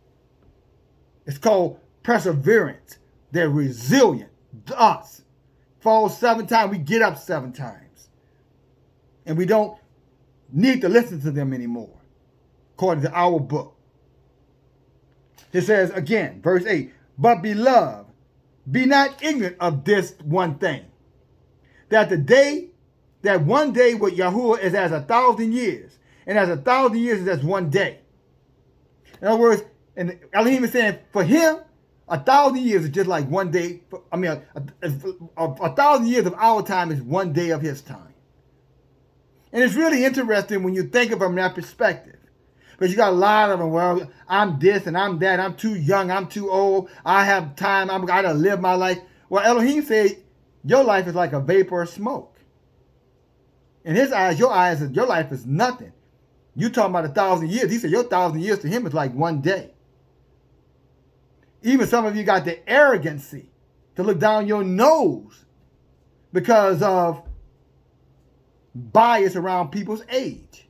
It's called perseverance. They're resilient. Us. Fall 7 times, we get up 7 times. And we don't need to listen to them anymore, according to our book. It says again, verse 8, But beloved, be not ignorant of this one thing, that that one day with Yahuwah is as 1,000 years, and as 1,000 years is as one day. In other words, and Elohim is saying, for him, 1,000 years is just like one day. I mean, 1,000 years of our time is one day of his time. And it's really interesting when you think of it from that perspective. But you got a lot of them, well, I'm this and I'm that, I'm too young, I'm too old, I have time, I'm got to live my life. Well, Elohim said, your life is like a vapor of smoke. In his eyes, your life is nothing. You talking about 1,000 years. He said your 1,000 years to him is like one day. Even some of you got the arrogancy to look down your nose because of bias around people's age.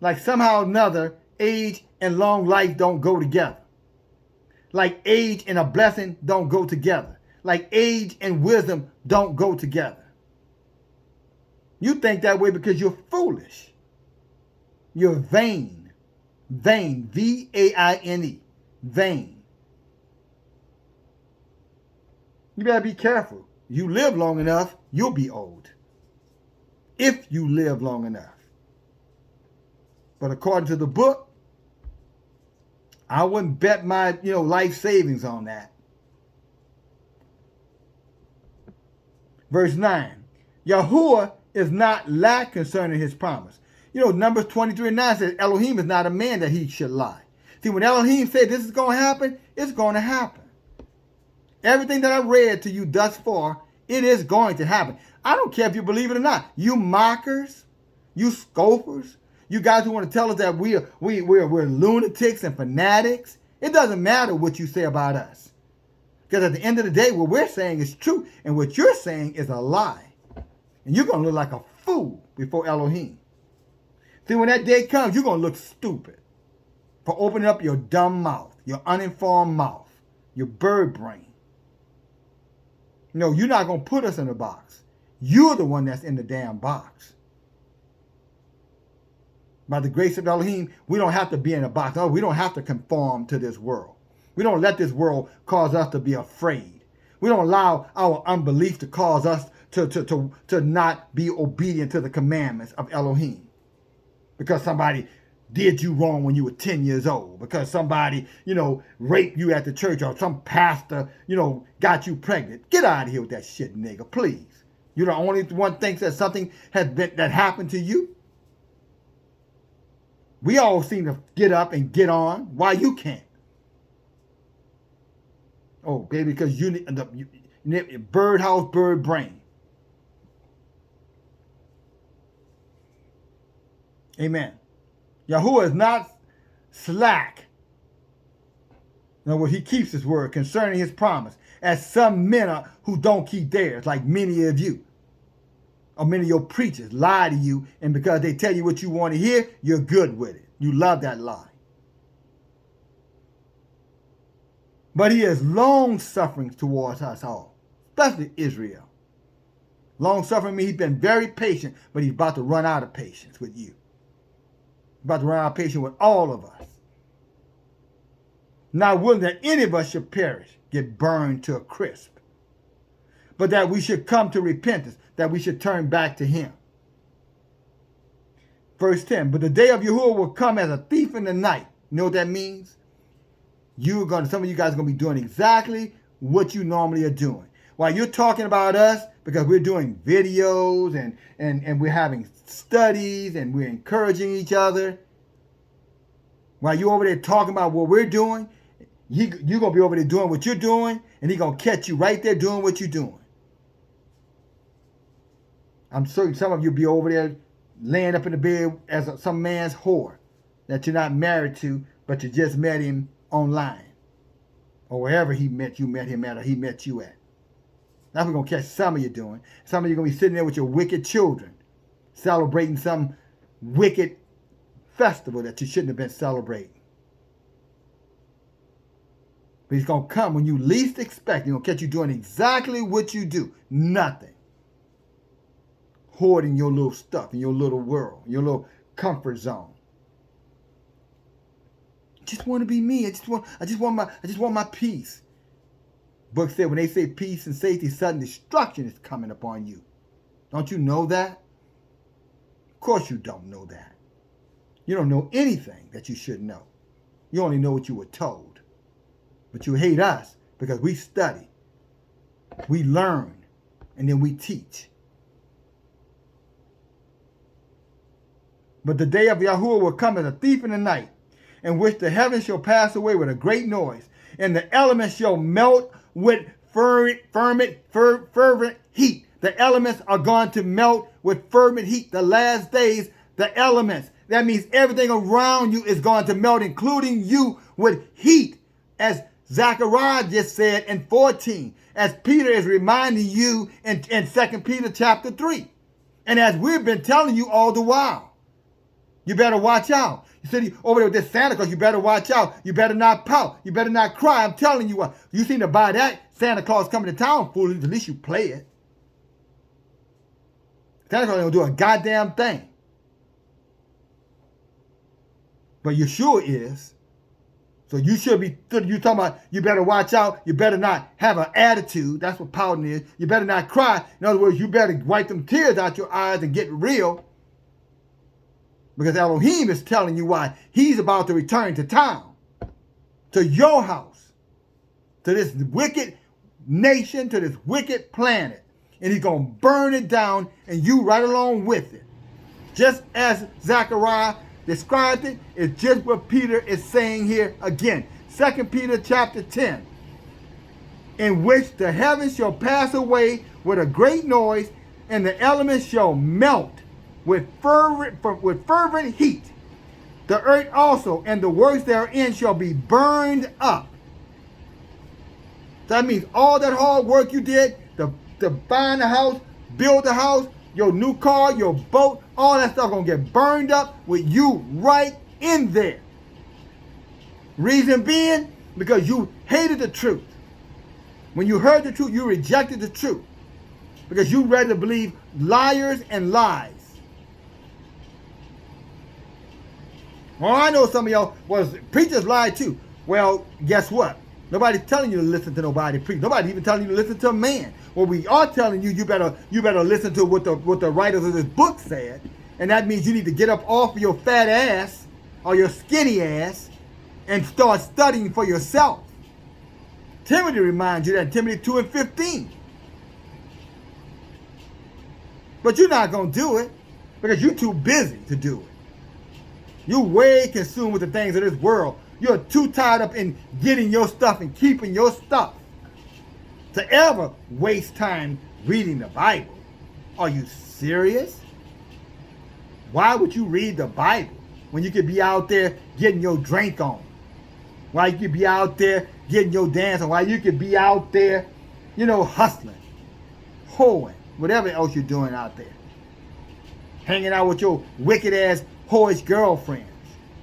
Like somehow or another, age and long life don't go together. Like age and a blessing don't go together. Like age and wisdom don't go together. You think that way because you're foolish. You're vain. Vain. V-A-I-N-E. Vain. You better be careful. You live long enough, you'll be old. If you live long enough. But according to the book, I wouldn't bet my, life savings on that. Verse 9. Yahuwah is not lack concerning his promise. Numbers 23:9 says Elohim is not a man that he should lie. See, when Elohim said this is going to happen, it's going to happen. Everything that I read to you thus far, it is going to happen. I don't care if you believe it or not. You mockers, you scoffers, you guys who want to tell us that we're lunatics and fanatics. It doesn't matter what you say about us. Because at the end of the day, what we're saying is true, and what you're saying is a lie. And you're going to look like a fool before Elohim. See, when that day comes, you're going to look stupid for opening up your dumb mouth, your uninformed mouth, your bird brain. You're not going to put us in a box. You're the one that's in the damn box. By the grace of Elohim, we don't have to be in a box. No, we don't have to conform to this world. We don't let this world cause us to be afraid. We don't allow our unbelief to cause us to not be obedient to the commandments of Elohim. Because somebody did you wrong when you were 10 years old. Because somebody, raped you at the church, or some pastor, got you pregnant. Get out of here with that shit, nigga, please. You're the only one thinks that something that happened to you. We all seem to get up and get on. Why you can't? Oh, baby, because you need birdhouse, bird brain. Amen. Yahuwah is not slack. In other words, he keeps his word concerning his promise, as some men are who don't keep theirs, like many of you. Or many of your preachers lie to you, and because they tell you what you want to hear, you're good with it. You love that lie. But he is long-suffering towards us all, especially Israel. Long-suffering means he's been very patient, but he's about to run out of patience with you. About to run out of patience with all of us. Not willing that any of us should perish, get burned to a crisp, but that we should come to repentance, that we should turn back to him. Verse 10, but the day of Yahuwah will come as a thief in the night. You know what that means? Some of you guys are going to be doing exactly what you normally are doing. While you're talking about us, because we're doing videos and we're having studies and we're encouraging each other. While you're over there talking about what we're doing, you're going to be over there doing what you're doing, and he's going to catch you right there doing what you're doing. I'm certain some of you be over there laying up in the bed as some man's whore that you're not married to, but you just met him online. Or wherever you met him at, or he met you at. That's what we're going to catch some of you doing. Some of you are going to be sitting there with your wicked children, celebrating some wicked festival that you shouldn't have been celebrating. But he's going to come when you least expect. He's going to catch you doing exactly what you do. Nothing. Hoarding your little stuff in your little world, your little comfort zone. Just want to be me. I just want my peace. Book said when they say peace and safety, sudden destruction is coming upon you. Don't you know that? Of course you don't know that. You don't know anything that you should know. You only know what you were told. But you hate us because we study, we learn, and then we teach. But the day of Yahuwah will come as a thief in the night, in which the heavens shall pass away with a great noise, and the elements shall melt with fervent heat. The elements are going to melt with fervent heat. The last days, the elements. That means everything around you is going to melt, including you, with heat. As Zechariah just said in 14, as Peter is reminding you in 2 Peter chapter 3. And as we've been telling you all the while. You better watch out. You said over there with this Santa Claus, you better watch out. You better not pout. You better not cry. I'm telling you what. You seem to buy that Santa Claus coming to town, fool. At least you play it. Santa Claus ain't gonna do a goddamn thing. But Yeshua is. So you should be, you talking about you better watch out. You better not have an attitude. That's what pouting is. You better not cry. In other words, you better wipe them tears out your eyes and get real. Because Elohim is telling you why he's about to return to town, to your house, to this wicked nation, to this wicked planet. And he's going to burn it down and you right along with it. Just as Zechariah described it, it's just what Peter is saying here again. 2 Peter chapter 10, in which the heavens shall pass away with a great noise, and the elements shall melt with fervent heat. The earth also and the works therein shall be burned up. So that means all that hard work you did to buy the house, build the house, your new car, your boat, all that stuff gonna get burned up with you right in there. Reason being, because you hated the truth. When you heard the truth, you rejected the truth. Because you rather believe liars and lies. Well, I know some of y'all, preachers lie too. Well, guess what? Nobody's telling you to listen to nobody preach. Nobody's even telling you to listen to a man. Well, we are telling you, you better listen to what the writers of this book said. And that means you need to get up off of your fat ass or your skinny ass and start studying for yourself. Timothy reminds you that in Timothy 2 and 15. But you're not going to do it because you're too busy to do it. You're way consumed with the things of this world. You're too tied up in getting your stuff and keeping your stuff to ever waste time reading the Bible. Are you serious? Why would you read the Bible when you could be out there getting your drink on? Why you could be out there getting your dance on? Why you could be out there, hustling, hoeing, whatever else you're doing out there. Hanging out with your wicked ass whorish girlfriends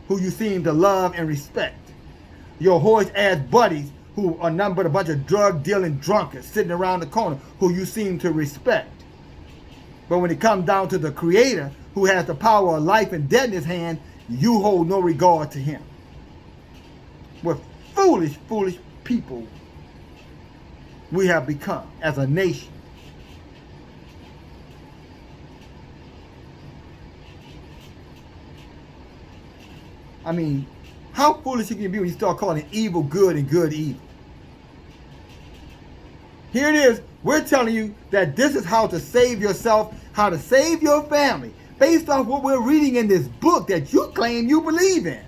who you seem to love and respect. Your whorish ass buddies who are nothing but a bunch of drug dealing drunkards sitting around the corner who you seem to respect. But when it comes down to the Creator who has the power of life and death in his hand, you hold no regard to him. What foolish people we have become as a nation. I mean, how foolish you can be when you start calling evil good and good evil. Here it is. We're telling you that this is how to save yourself, how to save your family, based off what we're reading in this book that you claim you believe in.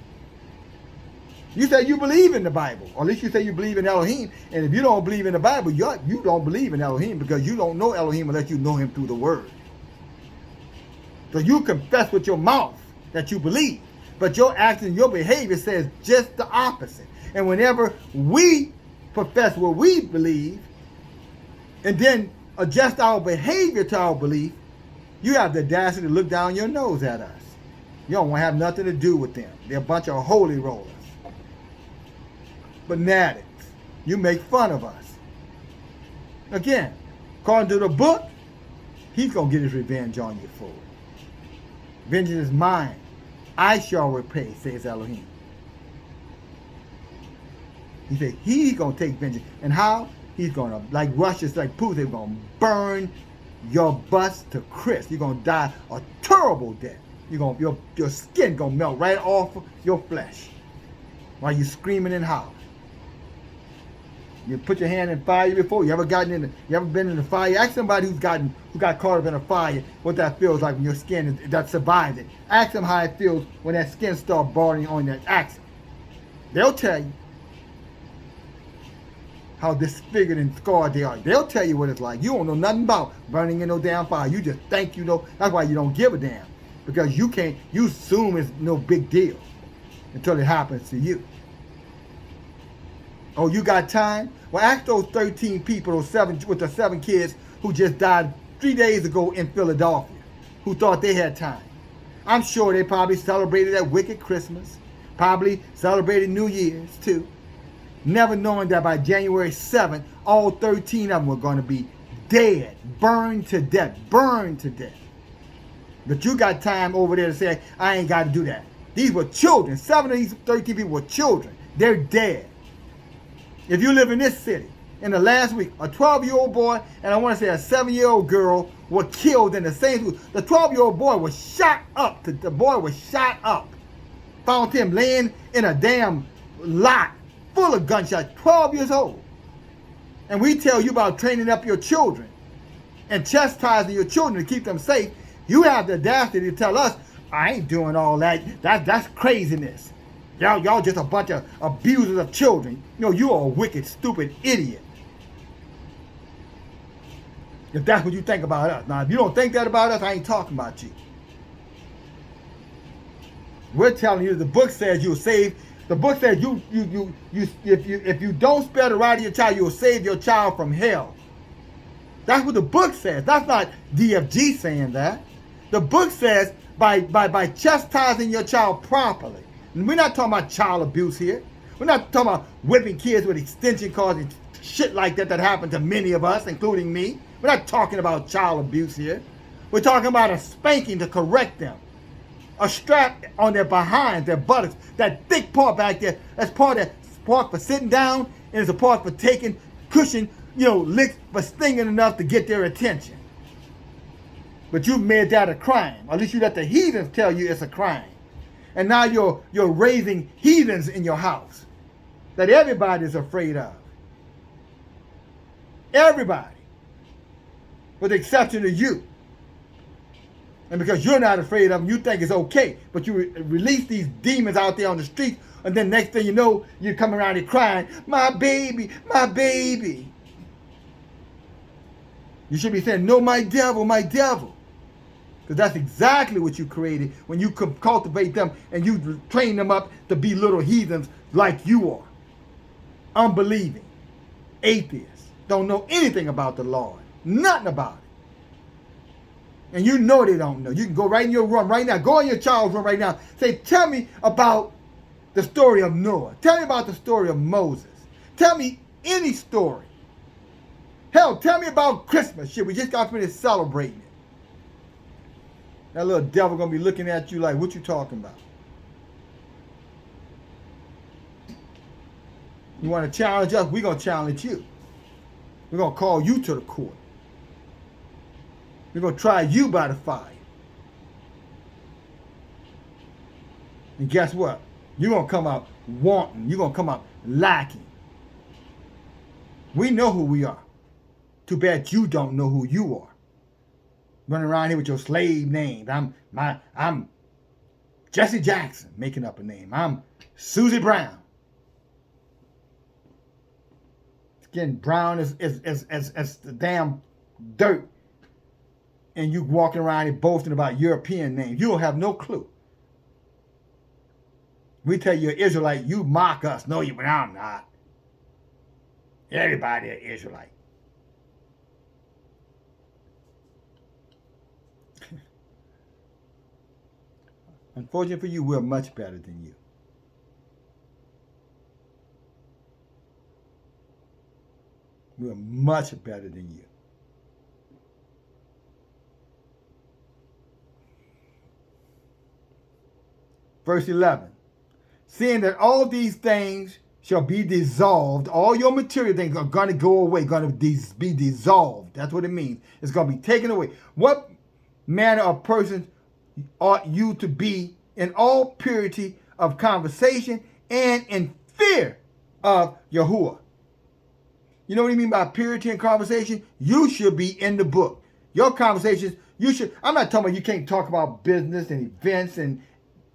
You say you believe in the Bible, or at least you say you believe in Elohim. And if you don't believe in the Bible, you don't believe in Elohim because you don't know Elohim unless you know him through the Word. So you confess with your mouth that you believe. But your action, your behavior says just the opposite. And whenever we profess what we believe and then adjust our behavior to our belief, you have the audacity to look down your nose at us. You don't want to have nothing to do with them. They're a bunch of holy rollers. Fanatics. You make fun of us. Again, according to the book, he's going to get his revenge on you for it. Vengeance is mine. I shall repay, says Elohim. He said he's going to take vengeance. And how? He's going to, like Russia's, like Putin, they're going to burn your butts to crisp. You're going to die a terrible death. Your skin going to melt right off of your flesh while you're screaming and howling. You put your hand in fire before? You ever been in the fire? Ask somebody who got caught up in a fire what that feels like when your skin that survived it. Ask them how it feels when that skin starts burning on that. Ask them. They'll tell you how disfigured and scarred they are. They'll tell you what it's like. You don't know nothing about burning in no damn fire. You just think you know. That's why you don't give a damn. Because you assume it's no big deal until it happens to you. Oh, you got time? Well, ask those 13 people, with the 7 kids who just died 3 days ago in Philadelphia, who thought they had time. I'm sure they probably celebrated that wicked Christmas, probably celebrated New Year's too, never knowing that by January 7th, all 13 of them were going to be dead, burned to death. But you got time over there to say, I ain't got to do that. These were children. 7 of these 13 people were children. They're dead. If you live in this city, in the last week, a 12-year-old boy and I want to say a 7-year-old girl were killed in the same school. The 12-year-old boy was shot up. The boy was shot up. Found him laying in a damn lot full of gunshots, 12 years old. And we tell you about training up your children and chastising your children to keep them safe. You have the audacity to tell us, I ain't doing all that. That's craziness. Y'all just a bunch of abusers of children. You are a wicked, stupid idiot. If that's what you think about us. Now, if you don't think that about us, I ain't talking about you. We're telling you the book says you'll save. The book says if you don't spare the right of your child, you'll save your child from hell. That's what the book says. That's not DFG saying that. The book says by chastising your child properly. And we're not talking about child abuse here. We're not talking about whipping kids with extension cords and shit like that happened to many of us, including me. We're not talking about child abuse here. We're talking about a spanking to correct them. A strap on their behinds, their buttocks, that thick part back there, that's part for sitting down, and it's a part for taking cushion, licks, but stinging enough to get their attention. But you've made that a crime. Or at least you let the heathens tell you it's a crime. And now you're raising heathens in your house that everybody's afraid of. Everybody. With the exception of you. And because you're not afraid of them, you think it's okay. But you release these demons out there on the street, and then next thing you know, you come around here crying, my baby, my baby. You should be saying, no, my devil, my devil. Because that's exactly what you created when you cultivate them and you train them up to be little heathens like you are. Unbelieving. Atheists. Don't know anything about the Lord. Nothing about it. And you know they don't know. You can go right in your room right now. Go in your child's room right now. Say, tell me about the story of Noah. Tell me about the story of Moses. Tell me any story. Hell, tell me about Christmas. Shit, we just got finished celebrating it. That little devil gonna be looking at you like, what you talking about? You want to challenge us? We're gonna challenge you. We're gonna call you to the court. We're gonna try you by the fire. And guess what? You're gonna come out wanting. You're gonna come out lacking. We know who we are. Too bad you don't know who you are. Running around here with your slave names. I'm Jesse Jackson, making up a name. I'm Susie Brown. It's getting brown as the damn dirt. And you walking around here boasting about European names. You don't have no clue. We tell you you're Israelite, you mock us. No, but I'm not. Everybody is Israelite. Unfortunately for you, we're much better than you. We're much better than you. Verse 11. Seeing that all these things shall be dissolved. All your material things are going to go away, going to be dissolved. That's what it means. It's going to be taken away. What manner of person ought you to be in all purity of conversation and in fear of Yahuwah? You know what I mean by purity in conversation? You should be in the book. Your conversations, you should. I'm not talking about you can't talk about business and events and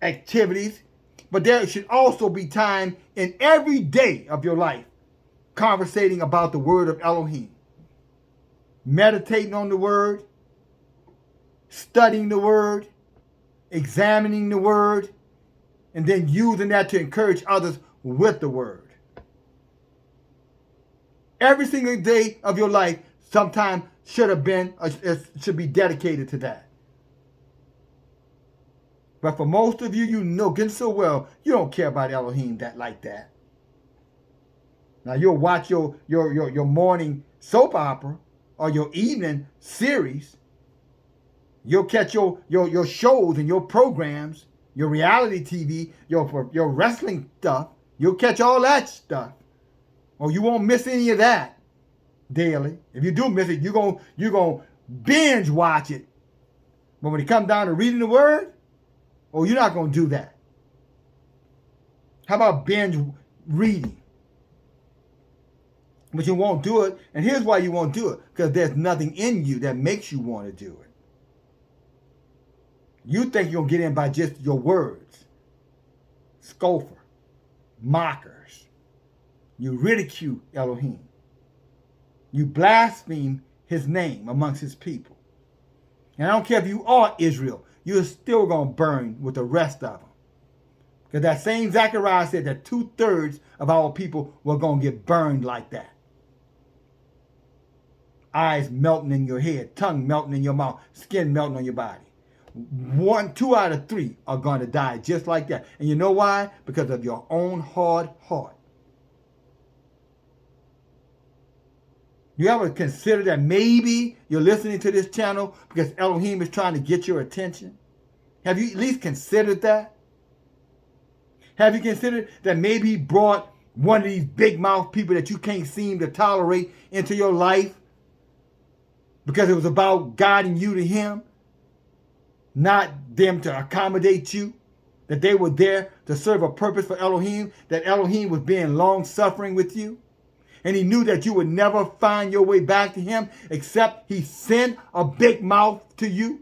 activities, but there should also be time in every day of your life conversating about the word of Elohim, meditating on the word, studying the word, examining the word, and then using that to encourage others with the word. Every single day of your life sometime should be dedicated to that. But for most of you, you know good so well, you don't care about Elohim like that. Now you'll watch your morning soap opera or your evening series. You'll catch your shows and your programs, your reality TV, your wrestling stuff. You'll catch all that stuff. Or you won't miss any of that daily. If you do miss it, you're gonna binge watch it. But when it comes down to reading the word, you're not gonna do that. How about binge reading? But you won't do it, and here's why you won't do it: because there's nothing in you that makes you want to do it. You think you're gonna get in by just your words. Scoffer, mockers. You ridicule Elohim. You blaspheme his name amongst his people. And I don't care if you are Israel, you're still going to burn with the rest of them. Because that same Zechariah said that 2/3 of our people were going to get burned like that. Eyes melting in your head, tongue melting in your mouth, skin melting on your body. 2 out of 3 are going to die just like that. And you know why? Because of your own hard heart. You ever consider that maybe you're listening to this channel because Elohim is trying to get your attention? Have you at least considered that? Have you considered that maybe he brought one of these big mouth people that you can't seem to tolerate into your life because it was about guiding you to him, not them to accommodate you? That they were there to serve a purpose for Elohim, that Elohim was being long-suffering with you? And he knew that you would never find your way back to him except he sent a big mouth to you.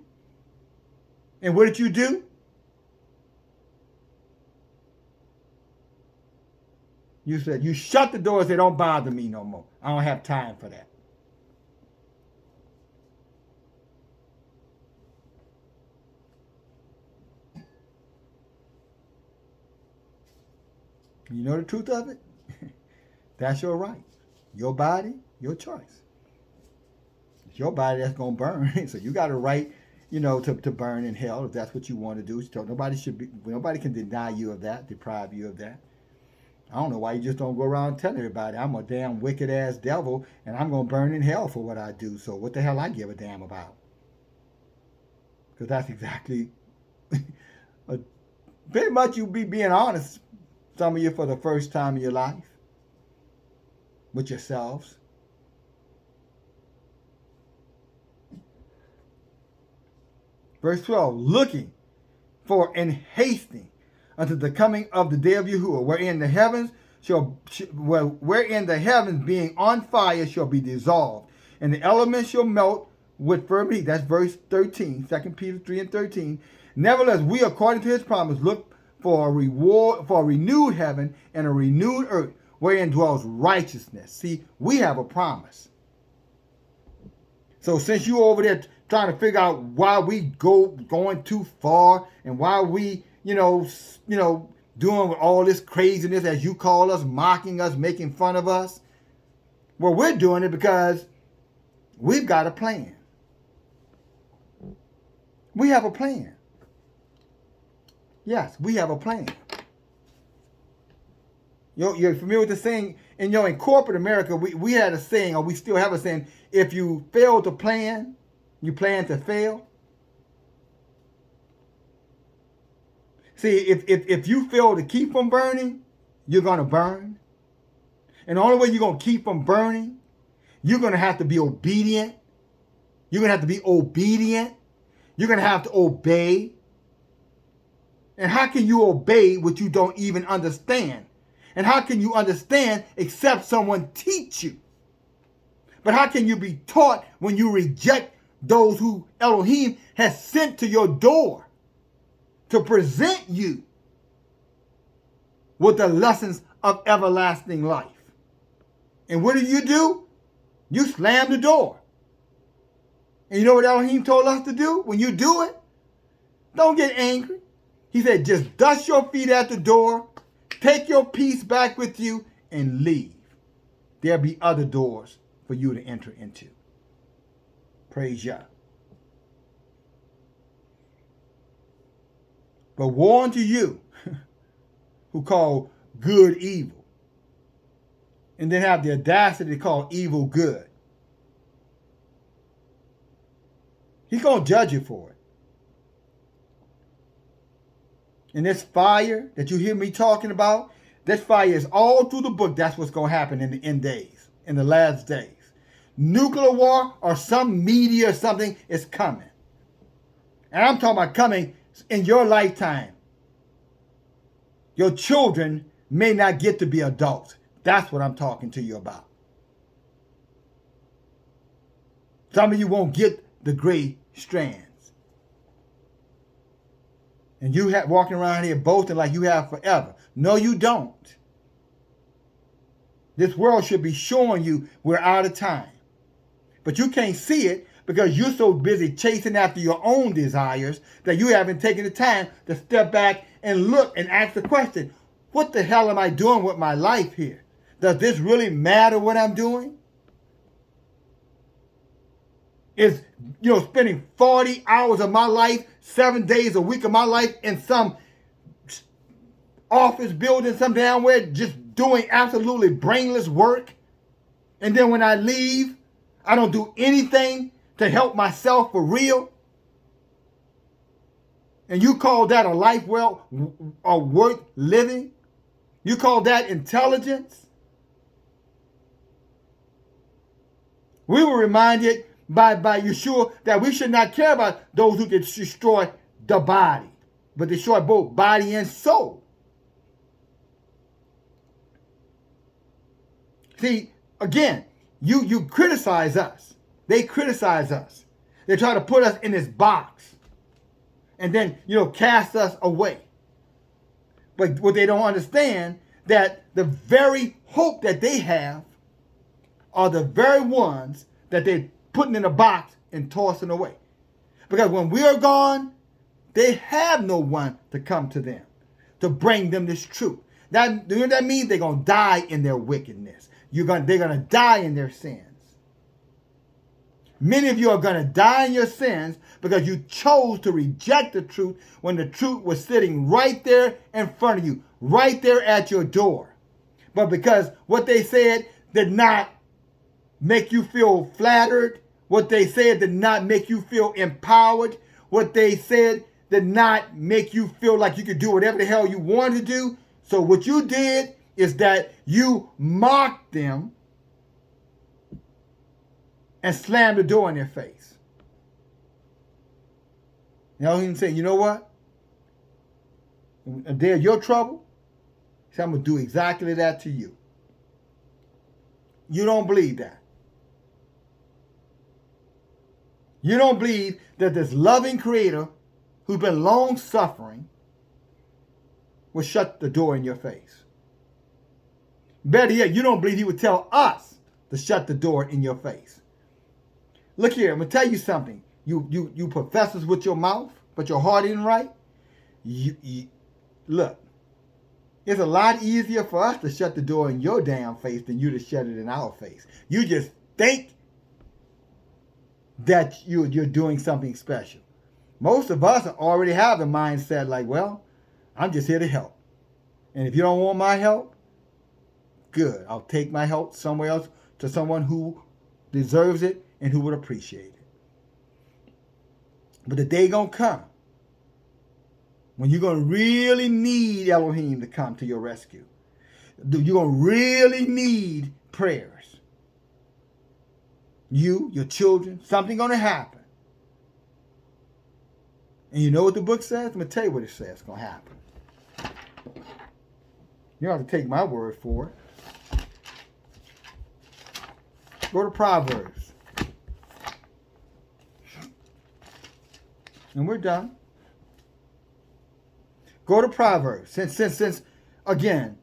And what did you do? You said, you shut the door and said, don't bother me no more. I don't have time for that. You know the truth of it? That's your right. Your body, your choice. It's your body that's going to burn. So you got a right, to burn in hell if that's what you want to do. So nobody can deny you of that, deprive you of that. I don't know why you just don't go around telling everybody I'm a damn wicked ass devil and I'm going to burn in hell for what I do. So what the hell I give a damn about? Because that's exactly, very much you be being honest, some of you for the first time in your life. With yourselves. Verse 12, looking for and hasting unto the coming of the day of Yahuwah, wherein the heavens being on fire shall be dissolved, and the elements shall melt with fervent heat. That's verse 13, 2 Peter 3 and 13. Nevertheless, we, according to his promise, look for a reward, for a renewed heaven and a renewed earth, wherein dwells righteousness. See, we have a promise. So since you over there trying to figure out why we going too far and why we, doing all this craziness, as you call us, mocking us, making fun of us, well, we're doing it because we've got a plan. We have a plan. Yes, we have a plan. You're familiar with the saying, and in corporate America, we had a saying, or we still have a saying, if you fail to plan, you plan to fail. See, if you fail to keep from burning, you're going to burn. And the only way you're going to keep from burning, you're going to have to be obedient. You're going to have to be obedient. You're going to have to obey. And how can you obey what you don't even understand? And how can you understand except someone teach you? But how can you be taught when you reject those who Elohim has sent to your door to present you with the lessons of everlasting life? And what do? You slam the door. And you know what Elohim told us to do? When you do it, don't get angry. He said, just dust your feet at the door, take your peace back with you, and leave. There'll be other doors for you to enter into. Praise Yah. But woe unto you who call good evil, and then have the audacity to call evil good. He's going to judge you for it. And this fire that you hear me talking about, this fire is all through the book. That's what's going to happen in the end days, in the last days. Nuclear war or some media or something is coming. And I'm talking about coming in your lifetime. Your children may not get to be adults. That's what I'm talking to you about. Some of you won't get the gray strands. And you walking around here boasting like you have forever. No, you don't. This world should be showing you we're out of time. But you can't see it because you're so busy chasing after your own desires that you haven't taken the time to step back and look and ask the question, what the hell am I doing with my life here? Does this really matter what I'm doing? Is, spending 40 hours of my life, 7 days a week of my life in some office building, some damn where, just doing absolutely brainless work. And then when I leave, I don't do anything to help myself for real. And you call that a life well or worth living? You call that intelligence? We were reminded by Yeshua that we should not care about those who can destroy the body, but destroy both body and soul. See, again, you criticize us. They criticize us. They try to put us in this box and then, cast us away. But what they don't understand, that the very hope that they have are the very ones that they're putting in a box and tossing away. Because when we are gone, they have no one to come to them, to bring them this truth. That means they're going to die in their wickedness. They're going to die in their sins. Many of you are going to die in your sins because you chose to reject the truth when the truth was sitting right there in front of you, right there at your door. But because what they said did not make you feel flattered, what they said did not make you feel empowered, what they said did not make you feel like you could do whatever the hell you wanted to do. So what you did is that you mocked them and slammed the door in their face. Elohim said, you know what? In they're your trouble, so I'm going to do exactly that to you. You don't believe that. You don't believe that this loving creator who's been long suffering will shut the door in your face. Better yet, you don't believe he would tell us to shut the door in your face. Look here, I'm going to tell you something. You professors with your mouth, but your heart isn't right. Look, it's a lot easier for us to shut the door in your damn face than you to shut it in our face. You just think that you're doing something special. Most of us already have the mindset like, well, I'm just here to help. And if you don't want my help, good. I'll take my help somewhere else to someone who deserves it and who would appreciate it. But the day gonna come when you're gonna really need Elohim to come to your rescue. you're going to really need prayers. You, your children, something going to happen. And you know what the book says? I'm going to tell you what it says is going to happen. You don't have to take my word for it. Go to Proverbs. And we're done. Go to Proverbs. Since again,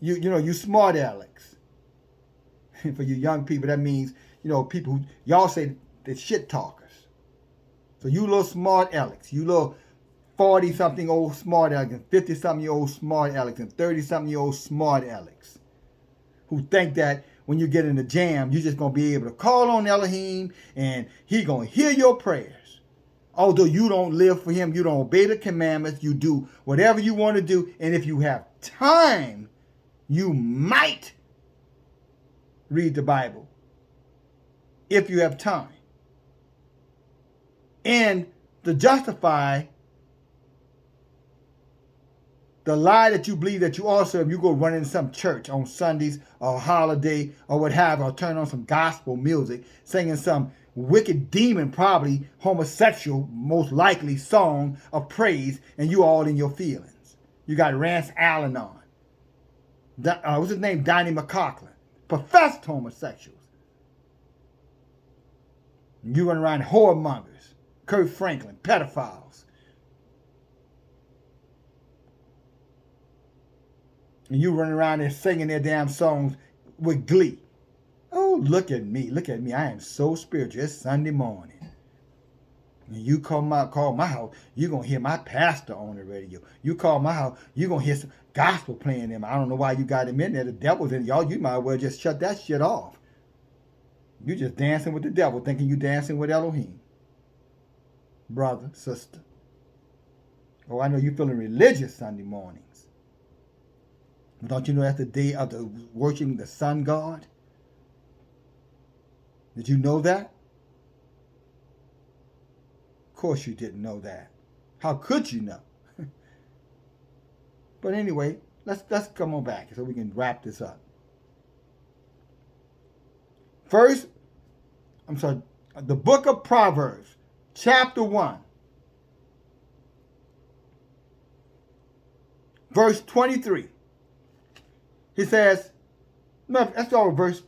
you smart Alex. For you young people, that means, people who, y'all say they're shit talkers. So you little smart Alex, you little 40-something old smart Alex, and 50-something old smart Alex, and 30-something old smart Alex, who think that when you get in the jam, you're just going to be able to call on Elohim and he going to hear your prayers. Although you don't live for him, you don't obey the commandments, you do whatever you want to do, and if you have time, you might read the Bible. If you have time. And to justify the lie that you believe that you also, if you go run in some church on Sundays or holiday or what have you, or turn on some gospel music, singing some wicked demon, probably homosexual, most likely song of praise, and you all in your feelings. You got Rance Allen on. What's his name? Donnie McCaughlin. Professed homosexuals. You run around whoremongers. Kurt Franklin, pedophiles. And you run around there singing their damn songs with glee. Oh, look at me, I am so spiritual. It's Sunday morning. And you call my house, you're going to hear my pastor on the radio. You call my house, you're going to hear some gospel playing them. I don't know why you got him in there. The devil's in y'all. You might well just shut that shit off. You just dancing with the devil, thinking you dancing with Elohim. Brother, sister. Oh, I know you feeling religious Sunday mornings. But don't you know that's the day of the worshiping the sun god? Did you know that? Of course you didn't know that. How could you know? But anyway, let's come on back so we can wrap this up. First, the book of Proverbs, chapter 1, verse 23. He says, no, let's go with verse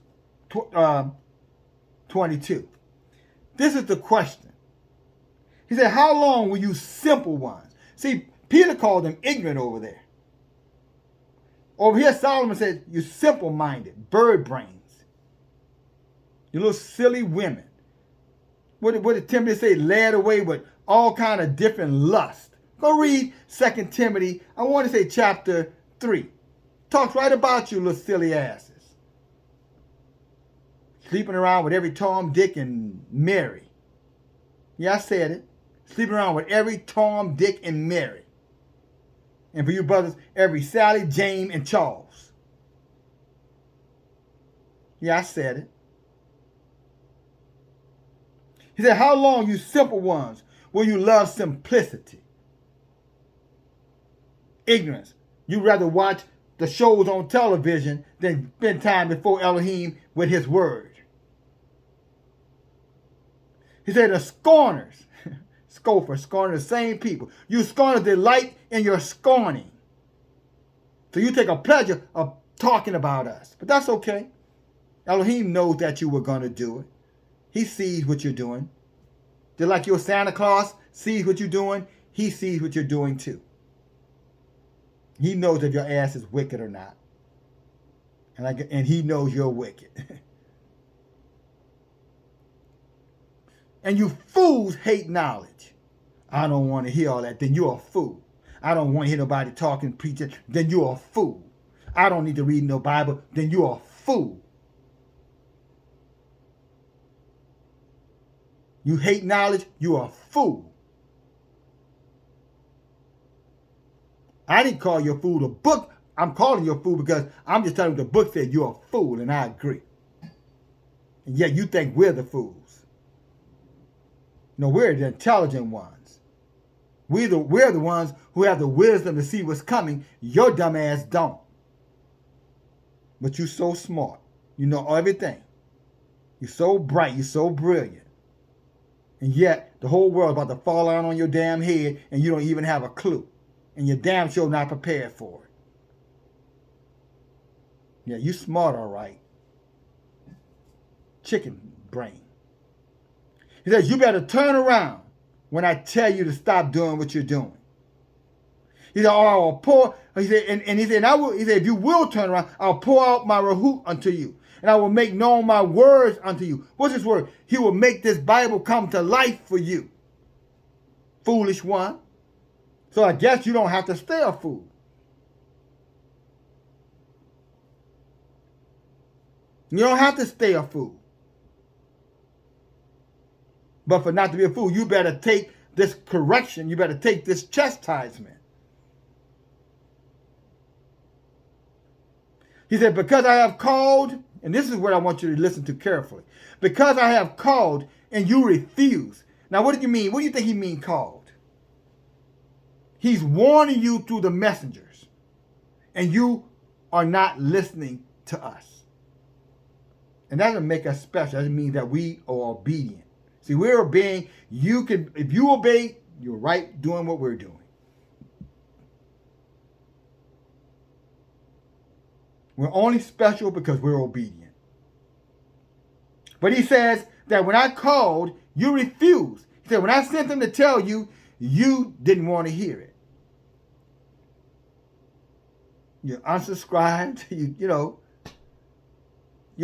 22. This is the question. He said, how long will you simple ones? See, Peter called them ignorant over there. Over here, Solomon said, you simple-minded, bird brains. You little silly women. What did Timothy say? Led away with all kind of different lust. Go read 2 Timothy, I want to say chapter 3. Talks right about you little silly asses. Sleeping around with every Tom, Dick, and Mary. Yeah, I said it. Sleeping around with every Tom, Dick, and Mary. And for you brothers, every Sally, Jane, and Charles. Yeah, I said it. He said, how long, you simple ones, will you love simplicity? Ignorance. You'd rather watch the shows on television than spend time before Elohim with his word. He said, the scorners, scorn the same people. You scorners delight in your scorning. So you take a pleasure of talking about us. But that's okay. Elohim knows that you were going to do it. He sees what you're doing. Just like your Santa Claus sees what you're doing, he sees what you're doing too. He knows if your ass is wicked or not. And he knows you're wicked. And you fools hate knowledge. I don't want to hear all that. Then you're a fool. I don't want to hear nobody talking, preaching. Then you're a fool. I don't need to read no Bible. Then you're a fool. You hate knowledge. You're a fool. I didn't call you a fool. The book, I'm calling you a fool because I'm just telling you the book said you're a fool, and I agree. And yet you think we're the fools. No, we're the intelligent ones. We're the ones who have the wisdom to see what's coming. Your dumb ass don't. But you're so smart. You know everything. You're so bright. You're so brilliant. And yet, the whole world about to fall out on your damn head and you don't even have a clue. And you're damn sure not prepared for it. Yeah, you smart, all right. Chicken brain. He says, you better turn around when I tell you to stop doing what you're doing. He said, oh, I'll pour. He said, and he said, if you will turn around, I'll pour out my rahut unto you. And I will make known my words unto you. What's his word? He will make this Bible come to life for you. Foolish one. So I guess you don't have to stay a fool. You don't have to stay a fool. But for not to be a fool, you better take this correction. You better take this chastisement. He said, because I have called, and this is what I want you to listen to carefully. Because I have called and you refuse. Now, what do you mean? What do you think he mean called? He's warning you through the messengers. And you are not listening to us. And that doesn't make us special. That means that we are obedient. See, we're obeying. If you obey, you're right doing what we're doing. We're only special because we're obedient. But he says that when I called, you refused. He said, when I sent them to tell you, you didn't want to hear it. You unsubscribed, you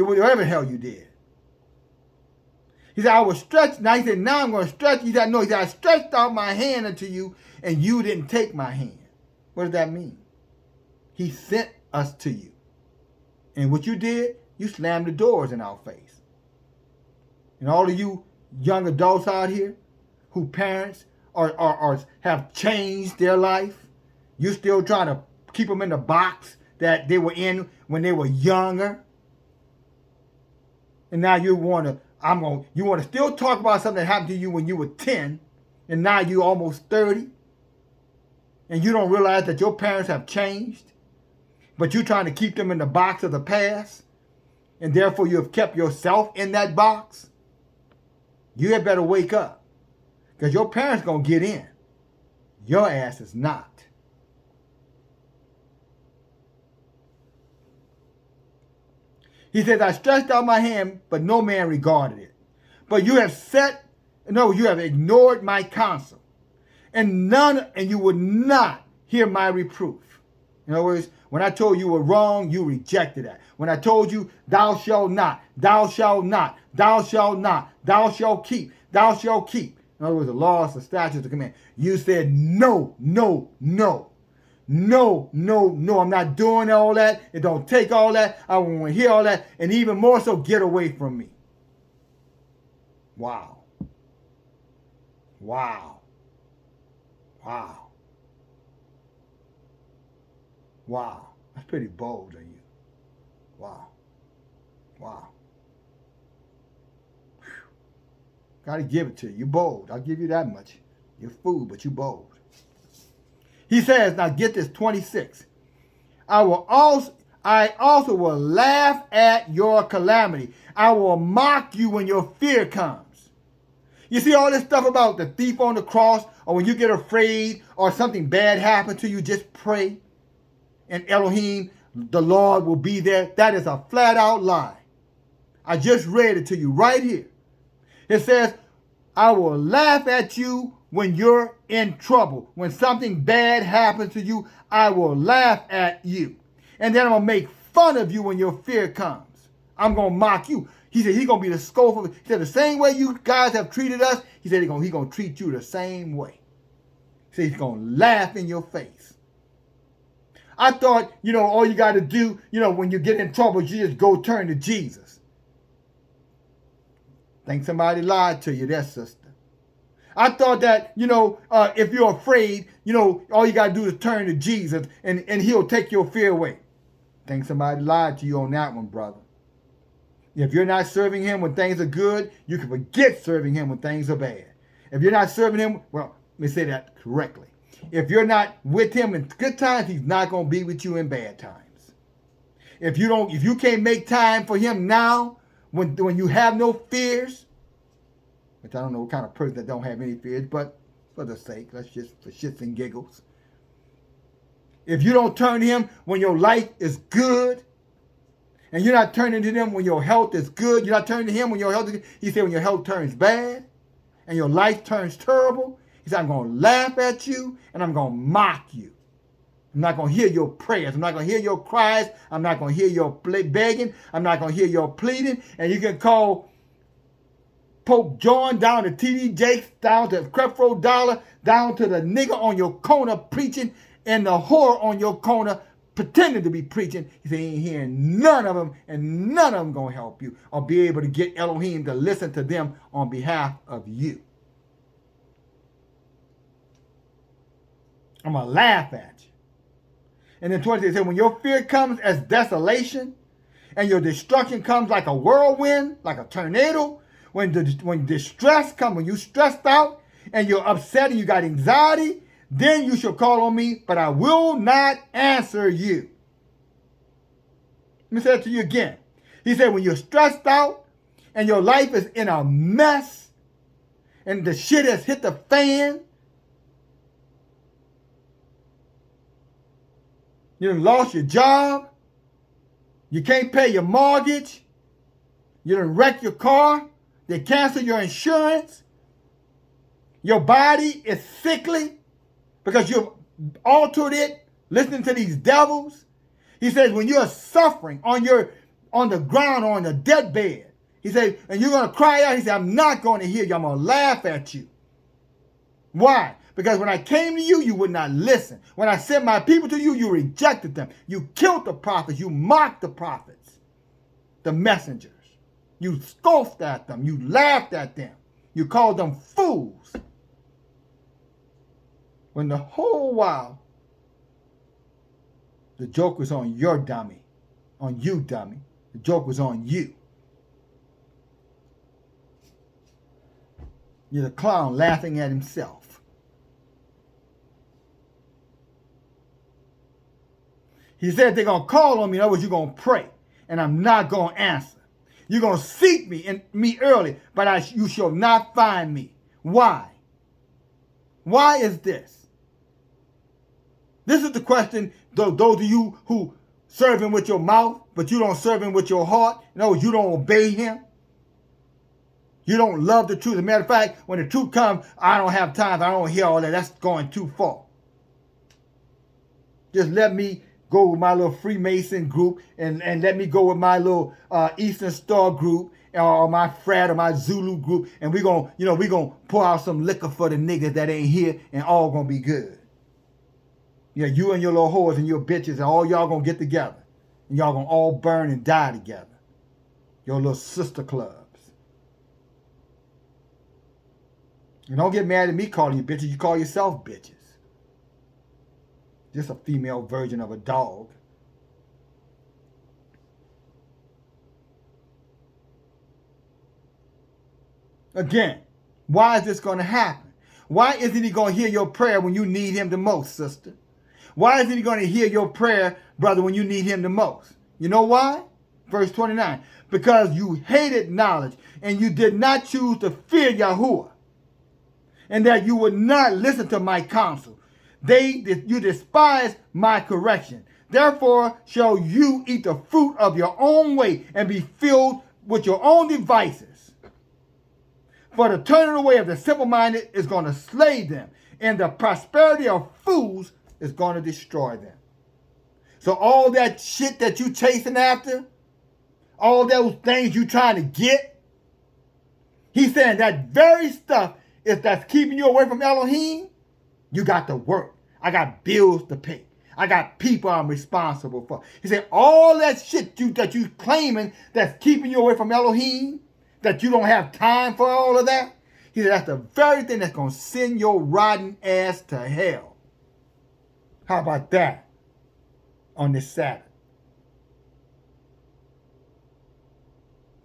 whatever the hell you did. He said, I was stretched. Now he said, now I'm going to stretch. He said, no, he said, I stretched out my hand unto you and you didn't take my hand. What does that mean? He sent us to you. And what you did, you slammed the doors in our face. And all of you young adults out here who parents are have changed their life, you're still trying to keep them in the box that they were in when they were younger. And now you want to still talk about something that happened to you when you were 10 and now you're almost 30. And you don't realize that your parents have changed. But you're trying to keep them in the box of the past, and therefore you have kept yourself in that box. You had better wake up, because your parents going to get in. Your ass is not. He says, I stretched out my hand, but no man regarded it. But you have ignored my counsel, and you would not hear my reproof. In other words, when I told you were wrong, you rejected that. When I told you, thou shalt not, thou shalt not, thou shalt not, thou shalt keep, thou shalt keep. In other words, the laws, the statutes, the command. You said, no, no, no. No, no, no, I'm not doing all that. It don't take all that. I don't want to hear all that. And even more so, get away from me. Wow. Wow. Wow. Wow, that's pretty bold of you. Wow. Wow. Got to give it to you. You're bold. I'll give you that much. You're a fool, but you're bold. He says, now get this, 26. I also will laugh at your calamity. I will mock you when your fear comes. You see all this stuff about the thief on the cross, or when you get afraid or something bad happens to you, just pray. And Elohim, the Lord, will be there. That is a flat out lie. I just read it to you right here. It says, I will laugh at you when you're in trouble. When something bad happens to you, I will laugh at you. And then I'm going to make fun of you when your fear comes. I'm going to mock you. He said he's going to be the scope of it. He said the same way you guys have treated us, he said he's going to treat you the same way. He said he's going to laugh in your face. I thought, all you got to do, when you get in trouble, you just go turn to Jesus. Think somebody lied to you there, sister. I thought that, if you're afraid, all you got to do is turn to Jesus and he'll take your fear away. Think somebody lied to you on that one, brother. If you're not serving him when things are good, you can forget serving him when things are bad. If you're not serving him, well, let me say that correctly. If you're not with him in good times, he's not going to be with you in bad times. If you can't make time for him now, when you have no fears, which I don't know what kind of person that don't have any fears, but for the sake, let's just for shits and giggles. If you don't turn to him when your life is good, and you're not turning to him when your health is good, you're not turning to him when your health is good. He said when your health turns bad and your life turns terrible, he said, I'm going to laugh at you and I'm going to mock you. I'm not going to hear your prayers. I'm not going to hear your cries. I'm not going to hear your begging. I'm not going to hear your pleading. And you can call Pope John down to T.D. Jakes, down to Creflo Dollar, down to the nigger on your corner preaching, and the whore on your corner pretending to be preaching. He said he ain't hearing none of them, and none of them going to help you or be able to get Elohim to listen to them on behalf of you. I'm going to laugh at you. And then 20 said, when your fear comes as desolation and your destruction comes like a whirlwind, like a tornado, when distress comes, when you're stressed out and you're upset and you got anxiety, then you shall call on me, but I will not answer you. Let me say it to you again. He said, when you're stressed out and your life is in a mess and the shit has hit the fan, you done lost your job, you can't pay your mortgage, you done wrecked your car, they canceled your insurance, your body is sickly because you've altered it, listening to these devils. He says, when you're suffering on the ground or on the deathbed, he said, and you're going to cry out, he said, I'm not going to hear you, I'm going to laugh at you. Why? Because when I came to you, you would not listen. When I sent my people to you, you rejected them. You killed the prophets. You mocked the prophets, the messengers. You scoffed at them. You laughed at them. You called them fools. When the whole while, the joke was on your dummy. On you, dummy. The joke was on you. You're the clown laughing at himself. He said they're going to call on me. In other words, you're going to pray, and I'm not going to answer. You're going to seek me early, but you shall not find me. Why? Why is this? This is the question, those of you who serve him with your mouth, but you don't serve him with your heart. In other words, you don't obey him. You don't love the truth. As a matter of fact, when the truth comes, I don't have time. I don't hear all that. That's going too far. Just let me go with my little Freemason group and let me go with my little Eastern Star group or my frat or my Zulu group, and we're gonna pour out some liquor for the niggas that ain't here, and all gonna be good. Yeah, you and your little whores and your bitches, and all y'all gonna get together, and y'all gonna all burn and die together. Your little sister clubs. And don't get mad at me calling you bitches. You call yourself bitches. Just a female version of a dog. Again, why is this going to happen? Why isn't he going to hear your prayer when you need him the most, sister? Why isn't he going to hear your prayer, brother, when you need him the most? You know why? Verse 29. Because you hated knowledge and you did not choose to fear Yahuwah, and that you would not listen to my counsel. You despise my correction. Therefore shall you eat the fruit of your own way and be filled with your own devices. For the turning away of the simple-minded is going to slay them, and the prosperity of fools is going to destroy them. So all that shit that you chasing after, all those things you trying to get, he's saying that very stuff that's keeping you away from Elohim. You got to work. I got bills to pay. I got people I'm responsible for. He said, all that shit that you claiming that's keeping you away from Elohim, that you don't have time for all of that. He said, that's the very thing that's going to send your rotten ass to hell. How about that on this Sabbath?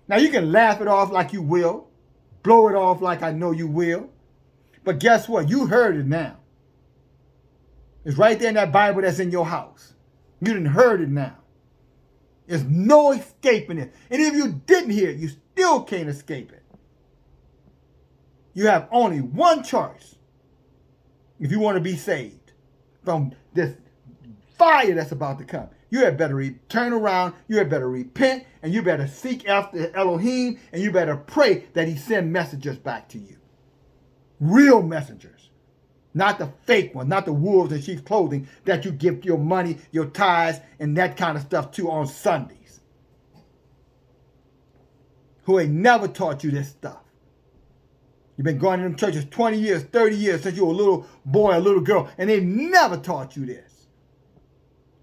Now, you can laugh it off like you will, blow it off like I know you will. But guess what? You heard it now. It's right there in that Bible that's in your house. You done heard it now. There's no escaping it. And if you didn't hear it, you still can't escape it. You have only one choice if you want to be saved from this fire that's about to come. You had better turn around, you had better repent, and you better seek after Elohim, and you better pray that he send messengers back to you. Real messengers. Not the fake ones, not the wolves in sheep's clothing that you give your money, your tithes, and that kind of stuff to on Sundays. Who ain't never taught you this stuff. You've been going to them churches 20 years, 30 years since you were a little boy, a little girl, and they never taught you this.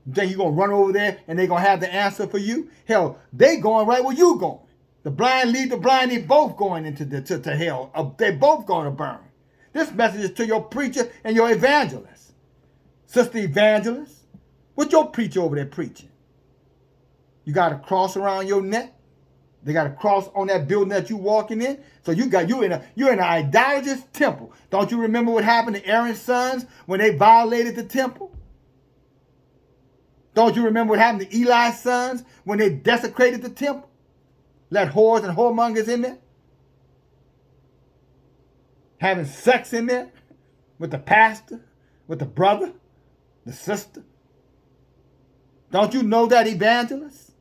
You think you're going to run over there and they're going to have the answer for you? Hell, they going right where you going. The blind lead the blind, they both going into to hell. They both going to burn. This message is to your preacher and your evangelist. Sister evangelist, what your preacher over there preaching? You got a cross around your neck? They got a cross on that building that you walking in. So you're in an idolatrous temple. Don't you remember what happened to Aaron's sons when they violated the temple? Don't you remember what happened to Eli's sons when they desecrated the temple? Let whores and whoremongers in there? Having sex in there with the pastor, with the brother, the sister. Don't you know that, evangelist?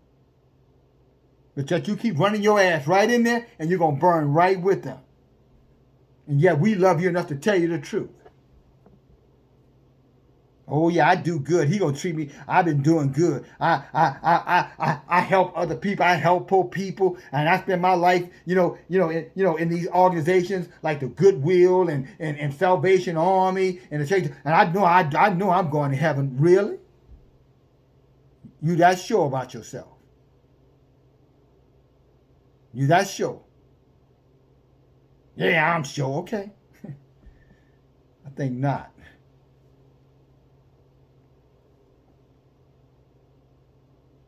But yet you keep running your ass right in there and you're going to burn right with them. And yet we love you enough to tell you the truth. Oh yeah, I do good. He gonna treat me. I've been doing good. I help other people. I help poor people, and I spend my life, in these organizations like the Goodwill and Salvation Army and the church. And I know I'm going to heaven. Really? You that sure about yourself? You that sure? Yeah, I'm sure. Okay. I think not.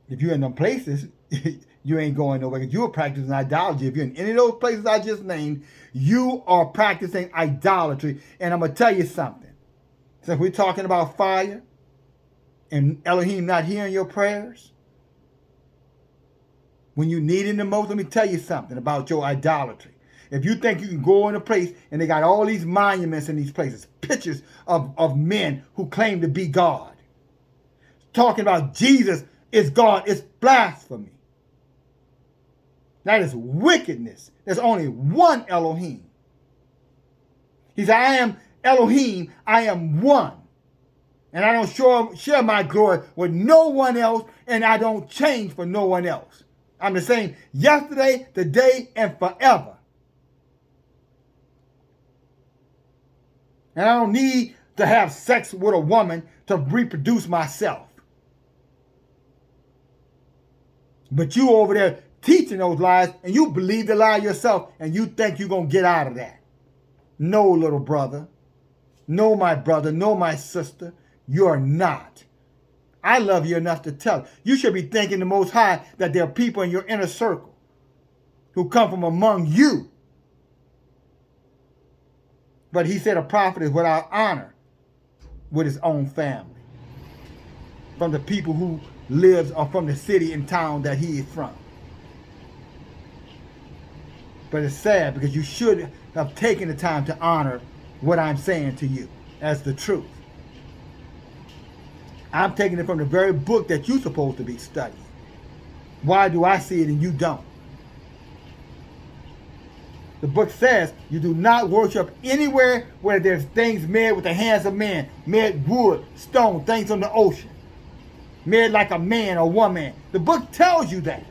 If you're in them places, you ain't going nowhere because you're practicing idolatry. If you're in any of those places I just named, you are practicing idolatry. And I'm going to tell you something. Since we're talking about fire and Elohim not hearing your prayers, when you need him the most, let me tell you something about your idolatry. If you think you can go in a place and they got all these monuments in these places, pictures of men who claim to be God, talking about Jesus is God, it's blasphemy. That is wickedness. There's only one Elohim. He said, I am Elohim, I am one. And I don't share my glory with no one else, and I don't change for no one else. I'm the same yesterday, today, and forever. And I don't need to have sex with a woman to reproduce myself. But you over there teaching those lies, and you believe the lie yourself, and you think you're going to get out of that. No, little brother. No, my brother. No, my sister. You're not. I love you enough to tell you. You should be thanking the Most High that there are people in your inner circle who come from among you. But he said a prophet is without honor with his own family. From the people who lives or from the city and town that he is from. But it's sad because you should have taken the time to honor what I'm saying to you as the truth. I'm taking it from the very book that you're supposed to be studying. Why do I see it and you don't? The book says you do not worship anywhere where there's things made with the hands of man, made wood, stone, things on the ocean. Made like a man or woman. The book tells you that.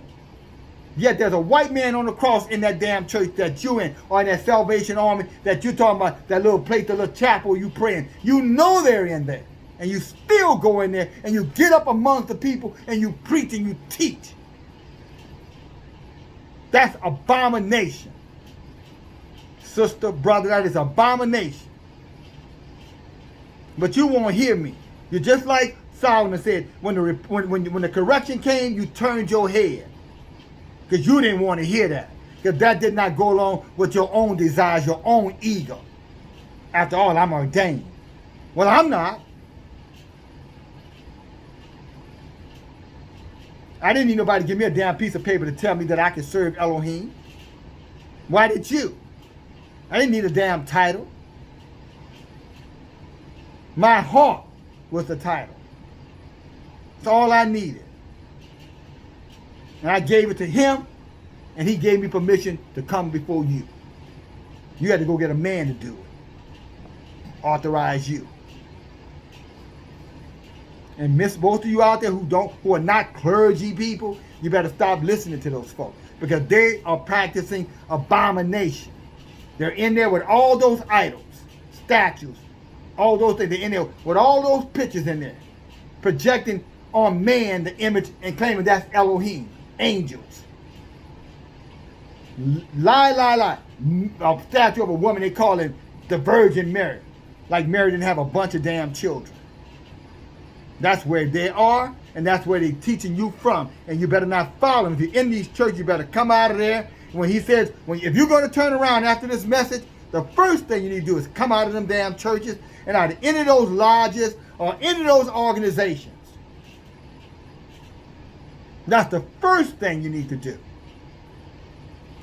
Yet there's a white man on the cross in that damn church that you in, or in that Salvation Army that you're talking about, that little place, the little chapel you pray in. You know they're in there. And you still go in there and you get up amongst the people and you preach and you teach. That's abomination. Sister, brother, that is abomination. But you won't hear me. You're just like Solomon said, when the correction came, you turned your head. Because you didn't want to hear that. Because that did not go along with your own desires, your own ego. After all, I'm ordained. Well, I'm not. I didn't need nobody to give me a damn piece of paper to tell me that I could serve Elohim. Why did you? I didn't need a damn title. My heart was the title. That's all I needed. And I gave it to him, and he gave me permission to come before you. You had to go get a man to do it. Authorize you. And miss both of you out there who are not clergy people, you better stop listening to those folks, because they are practicing abomination. They're in there with all those idols, statues, all those things. They're in there with all those pictures in there, projecting on man the image and claiming that's Elohim, angels. Lie. A statue of a woman they call it the Virgin Mary, like Mary didn't have a bunch of damn children. That's where they are, and that's where they're teaching you from. And you better not follow them. If you're in these churches, you better come out of there. When he says, if you're going to turn around after this message, the first thing you need to do is come out of them damn churches and out of any of those lodges or any of those organizations. That's the first thing you need to do.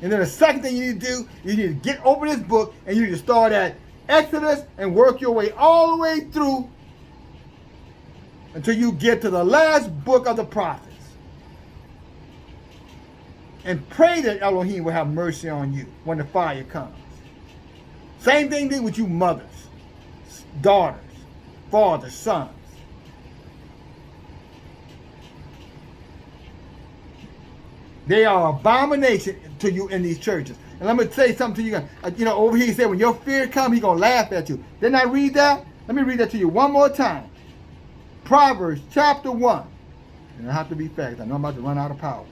And then the second thing you need to do, you need to get over this book, and you need to start at Exodus and work your way all the way through until you get to the last book of the prophets. And pray that Elohim will have mercy on you when the fire comes. Same thing did with you mothers, daughters, fathers, sons. They are abomination to you in these churches. And let me say something to you. Over here he said, when your fear comes, he's going to laugh at you. Didn't I read that? Let me read that to you one more time. Proverbs chapter 1. And I have to be fast. I know I'm about to run out of power.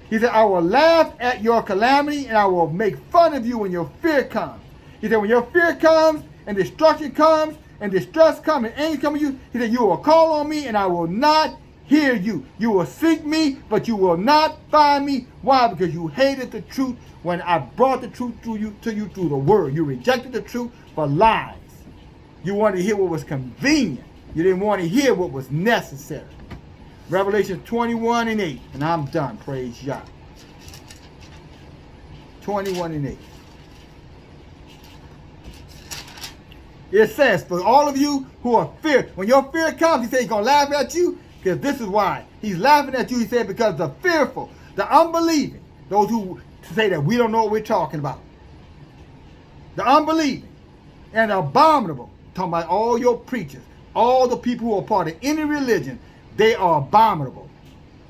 He said, I will laugh at your calamity, and I will make fun of you when your fear comes. He said, when your fear comes, and destruction comes, and distress comes, and anger comes to you, he said, you will call on me, and I will not hear you. You will seek me, but you will not find me. Why? Because you hated the truth when I brought the truth to you through the word. You rejected the truth for lies. You wanted to hear what was convenient. You didn't want to hear what was necessary. Revelation 21:8. And I'm done. Praise Yah. 21:8. It says, for all of you who are fear, when your fear comes, he said he's going to laugh at you, because this is why. He's laughing at you, he said, because the fearful, the unbelieving, those who say that we don't know what we're talking about. The unbelieving and the abominable, talking about all your preachers, all the people who are part of any religion, they are abominable.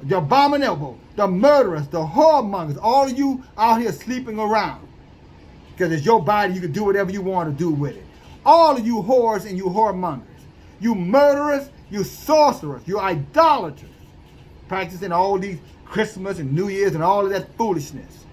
The abominable, the murderers, the whoremongers, all of you out here sleeping around. Because it's your body, you can do whatever you want to do with it. All of you whores and you whoremongers, you murderers, you sorcerers, you idolaters, practicing all these Christmas and New Year's and all of that foolishness.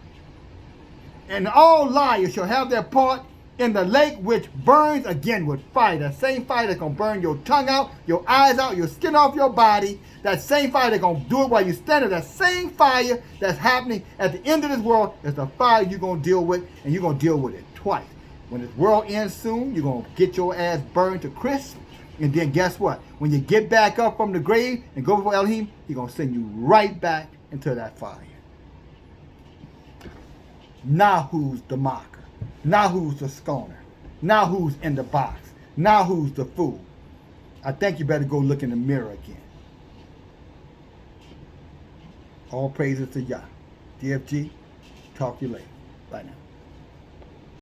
And all liars shall have their part in the lake which burns again with fire. That same fire that's going to burn your tongue out, your eyes out, your skin off your body. That same fire that's going to do it while you're standing. That same fire that's happening at the end of this world is the fire you're going to deal with, and you're going to deal with it twice. When this world ends soon, you're going to get your ass burned to crisp. And then guess what? When you get back up from the grave and go before Elohim, he's going to send you right back into that fire. Now who's the mocker? Now who's the scorner? Now who's in the box? Now who's the fool? I think you better go look in the mirror again. All praises to Yah. DFG, talk to you later. Bye now.